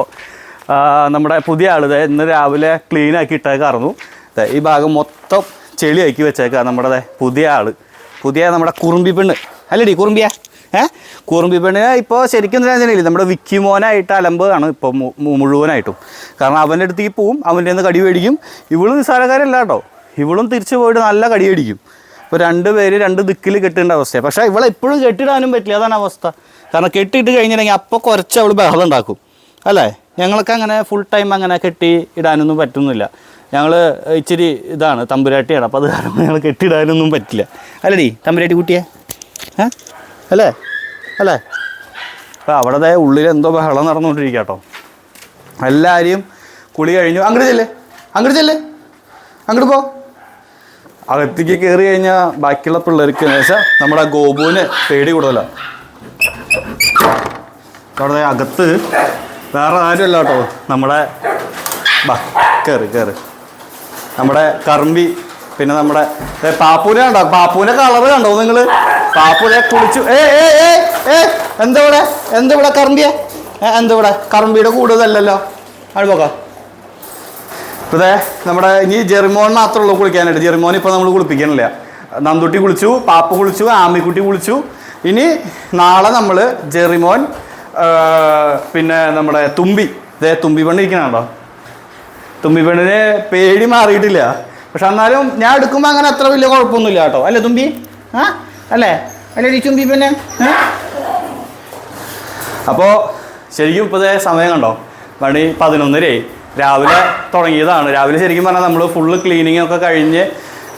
Speaker 1: നമ്മുടെ പുതിയ ആൾ ഇന്ന് രാവിലെ ക്ലീനാക്കി ഇട്ടേക്കായിരുന്നു. ഈ ഭാഗം മൊത്തം ചെളിയാക്കി വെച്ചേക്കാം നമ്മുടെ പുതിയ നമ്മുടെ കുറുമ്പി പെണ്ണ് അല്ലേടി. കുറുമ്പിയ കുറുമ്പി പെണ്ണിന് ഇപ്പോൾ ശരിക്കും എന്താണെന്നില്ല, നമ്മുടെ വിക്കിമോനായിട്ട് അലമ്പാണ് ഇപ്പോൾ മുഴുവനായിട്ടും. കാരണം അവൻ്റെ അടുത്തേക്ക് പോവും, അവൻ്റെ നിന്ന് കടി മേടിക്കും. ഇവളും നിസ്സാരക്കാരല്ല കേട്ടോ, ഇവളും തിരിച്ചു പോയിട്ട് നല്ല കടി മേടിക്കും. ഇപ്പോൾ 2 പേര് 2 ദിക്കിൽ കെട്ടേണ്ട അവസ്ഥയാണ്. പക്ഷേ ഇവളെ എപ്പോഴും കെട്ടിടാനും പറ്റില്ല, അതാണ് അവസ്ഥ. കാരണം കെട്ടിയിട്ട് കഴിഞ്ഞിട്ടുണ്ടെങ്കിൽ അപ്പോൾ കുറച്ച് അവൾ ബഹളം ഉണ്ടാക്കും അല്ലേ. ഞങ്ങൾക്ക് അങ്ങനെ ഫുൾ ടൈം അങ്ങനെ കെട്ടി ഇടാനൊന്നും പറ്റുന്നില്ല. ഞങ്ങൾ ഇച്ചിരി ഇതാണ്, തമ്പുരാട്ടിയാണ്. അപ്പോൾ അത് കാരണം ഞങ്ങൾ കെട്ടിടാനൊന്നും പറ്റില്ല അല്ലേടി തമ്പുരാട്ടി കുട്ടിയെ അല്ലേ. അപ്പോൾ അവിടെ ഉള്ളിൽ എന്തോ ബഹളം നടന്നുകൊണ്ടിരിക്കുക കേട്ടോ. എല്ലാവരെയും കുളി കഴിഞ്ഞു. അങ്ങോട്ട് ചെല്ലേ അങ്ങോട്ട് പോ. അകത്തേക്ക് കയറി കഴിഞ്ഞാൽ ബാക്കിയുള്ള പിള്ളേർക്ക് എന്ന് വെച്ചാൽ നമ്മുടെ ഗോപുവിന് പേടി കൂടുതലാണ്. അവിടെ അകത്ത് വേറെ ആരുമല്ല കേട്ടോ, നമ്മുടെ കയറി നമ്മുടെ കറുമ്പി, പിന്നെ നമ്മുടെ പാപ്പൂനെ കണ്ടോ, പാപ്പൂനെ കളറ് കണ്ടോ നിങ്ങൾ? പാപ്പൂനെ കുളിച്ചു. എന്താ ഇവിടെ കറുമ്പിയെ? എന്താ ഇവിടെ കറുമ്പിയുടെ കൂടുതലല്ലോ അത് പോകാം. ഇപ്പോൾ നമ്മുടെ ഇനി ജെറിമോൻ മാത്രമേ ഉള്ളൂ കുളിക്കാനായിട്ട്. ജെറിമോൻ ഇപ്പോൾ നമ്മൾ കുളിപ്പിക്കണില്ല. നന്ദുട്ടി കുളിച്ചു, പാപ്പ കുളിച്ചു, ആമിക്കുട്ടി കുളിച്ചു. ഇനി നാളെ നമ്മൾ ജെറിമോൻ, പിന്നെ നമ്മുടെ തുമ്പി പെണ്ണ് ഇരിക്കണോ. തുമ്പി പെണ്ണിന് പേടി മാറിയിട്ടില്ല. പക്ഷെ എന്നാലും ഞാൻ എടുക്കുമ്പോൾ അങ്ങനെ അത്ര വലിയ കുഴപ്പമൊന്നുമില്ല കേട്ടോ. അല്ലേ തുമ്പി? അല്ലേ ഈ തുമ്പി പെണ്ണ് അപ്പോൾ ശരിക്കും ഇപ്പോഴത്തെ സമയം കണ്ടോ, മണി 11:30 രാവിലെ തുടങ്ങിയതാണ്. രാവിലെ ശരിക്കും പറഞ്ഞാൽ നമ്മൾ ഫുള്ള് ക്ലീനിങ് ഒക്കെ കഴിഞ്ഞ്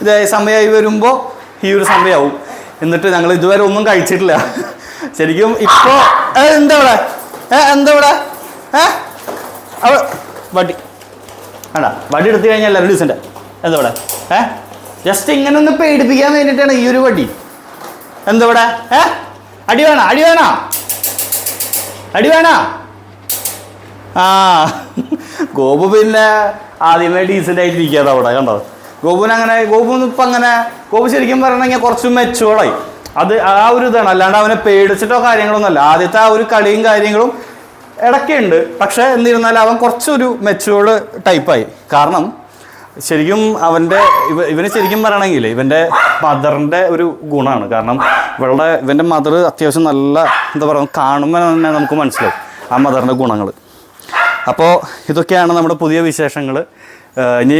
Speaker 1: ഇതേ സമയമായി വരുമ്പോൾ ഈ ഒരു സമയമാവും. എന്നിട്ട് ഞങ്ങൾ ഇതുവരെ ഒന്നും കഴിച്ചിട്ടില്ല. ശരിക്കും ഇപ്പോൾ എന്താ ഇവിടെ എന്താ ഇവിടെ വടി വേണ്ട, വടി എടുത്തു കഴിഞ്ഞാൽ എല്ലാവരും ഡീസൻ്റ്. എന്താ ഇവിടെ ജസ്റ്റ് ഇങ്ങനെ ഒന്ന് പേടിപ്പിക്കാൻ വേണ്ടിയിട്ടാണ് ഈ ഒരു വടി. എന്താ ഇവിടെ അടി വേണ അടി വേണ അടി വേണ ആ ഗോപു പിന്നെ ആദ്യമേ ഡീസൻ്റ് ആയിട്ട് ഇരിക്കാതെ അവിടെ കണ്ടോ. ഗോപുവിന് അങ്ങനെ ഇപ്പം അങ്ങനെ ഗോപു ശരിക്കും പറയണമെങ്കിൽ കുറച്ച് മെച്ചുവേർഡായി. അത് ആ ഒരു ഇതാണ്, അല്ലാണ്ട് അവനെ പേടിച്ചിട്ടോ കാര്യങ്ങളൊന്നും അല്ല. ആദ്യത്തെ ആ ഒരു കളിയും കാര്യങ്ങളും ഇടയ്ക്കുണ്ട്, പക്ഷേ എന്നിരുന്നാലും അവൻ കുറച്ചൊരു മെച്ചുവേർഡ് ടൈപ്പായി. കാരണം ശരിക്കും ഇവന് ശരിക്കും പറയണമെങ്കിൽ ഇവൻ്റെ മദറിൻ്റെ ഒരു ഗുണമാണ്. കാരണം ഇവൻ്റെ മദർ അത്യാവശ്യം നല്ല എന്താ പറയുക, കാണുമ്പോൾ തന്നെ നമുക്ക് മനസ്സിലാവും ആ മദറിൻ്റെ ഗുണങ്ങൾ. അപ്പോൾ ഇതൊക്കെയാണ് നമ്മുടെ പുതിയ വിശേഷങ്ങൾ. ഇനി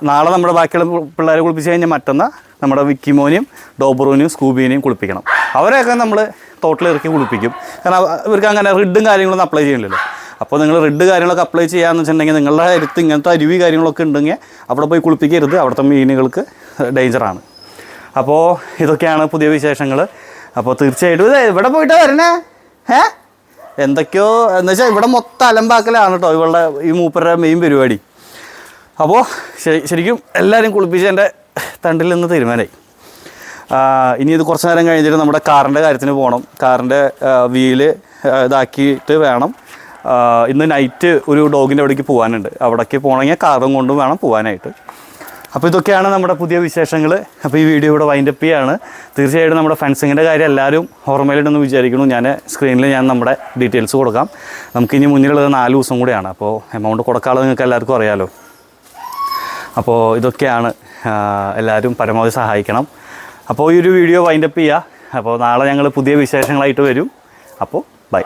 Speaker 1: നാളെ നമ്മുടെ ബാക്കിയുള്ള പിള്ളേരെ കുളിപ്പിച്ച് കഴിഞ്ഞാൽ മറ്റന്നാൾ നമ്മുടെ വിക്കിമോനെയും ഡോബറൂനെയും സ്കൂബീനെയും കുളിപ്പിക്കണം. അവരെയൊക്കെ നമ്മൾ തോട്ടിലിറക്കി കുളിപ്പിക്കും. കാരണം ഇവർക്ക് അങ്ങനെ റിഡും കാര്യങ്ങളൊന്നും അപ്ലൈ ചെയ്യില്ലല്ലോ. അപ്പോൾ നിങ്ങൾ റിഡ് കാര്യങ്ങളൊക്കെ അപ്ലൈ ചെയ്യാമെന്ന് വെച്ചിട്ടുണ്ടെങ്കിൽ നിങ്ങളുടെ അടുത്ത് ഇങ്ങനത്തെ അരുവി കാര്യങ്ങളൊക്കെ ഉണ്ടെങ്കിൽ അവിടെ പോയി കുളിപ്പിക്കരുത്, അവിടുത്തെ മീനുകൾക്ക് ഡേഞ്ചറാണ്. അപ്പോൾ ഇതൊക്കെയാണ് പുതിയ വിശേഷങ്ങൾ. അപ്പോൾ തീർച്ചയായിട്ടും ഇവിടെ പോയിട്ടാ വരണേ എന്തൊക്കെയോ എന്ന് വെച്ചാൽ ഇവിടെ മൊത്തം അലമ്പാക്കലാണ് കേട്ടോ ഇവളുടെ ഈ മൂപ്പരുടെ മെയിൻ പരിപാടി. അപ്പോൾ ശരിക്കും എല്ലാവരും കുളിപ്പിച്ച് എൻ്റെ തണ്ടിൽ നിന്ന് തീരുമാനമായി. ഇനി ഇത് കുറച്ച് നേരം കഴിഞ്ഞിട്ട് നമ്മുടെ കാറിൻ്റെ കാര്യത്തിന് പോകണം. കാറിൻ്റെ വീല് ഇതാക്കിയിട്ട് വേണം. ഇന്ന് നൈറ്റ് ഒരു ഡോഗിൻ്റെ അവിടേക്ക് പോകാനുണ്ട്. അവിടേക്ക് പോകണമെങ്കിൽ കാറും കൊണ്ടും വേണം പോകാനായിട്ട്. അപ്പോൾ ഇതൊക്കെയാണ് നമ്മുടെ പുതിയ വിശേഷങ്ങൾ. അപ്പോൾ ഈ വീഡിയോ ഇവിടെ വൈൻഡപ്പ് ചെയ്യാണ്. തീർച്ചയായിട്ടും നമ്മുടെ ഫെൻസിങ്ങിൻ്റെ കാര്യം എല്ലാവരും ഓർമ്മയിലുണ്ടെന്ന് വിചാരിക്കുന്നു. സ്ക്രീനിൽ ഞാൻ നമ്മുടെ ഡീറ്റെയിൽസ് കൊടുക്കാം. നമുക്കിനി മുന്നിലുള്ളത് 4 ദിവസം കൂടിയാണ്. അപ്പോൾ എമൗണ്ട് കൊടുക്കാനുള്ളത് നിങ്ങൾക്ക് എല്ലാവർക്കും അറിയാമല്ലോ. അപ്പോൾ ഇതൊക്കെയാണ്, എല്ലാവരും പരമാവധി സഹായിക്കണം. അപ്പോൾ ഈ ഒരു വീഡിയോ വൈൻഡപ്പ് ചെയ്യുക. അപ്പോൾ നാളെ ഞങ്ങൾ പുതിയ വിശേഷങ്ങളായിട്ട് വരും. അപ്പോൾ ബൈ.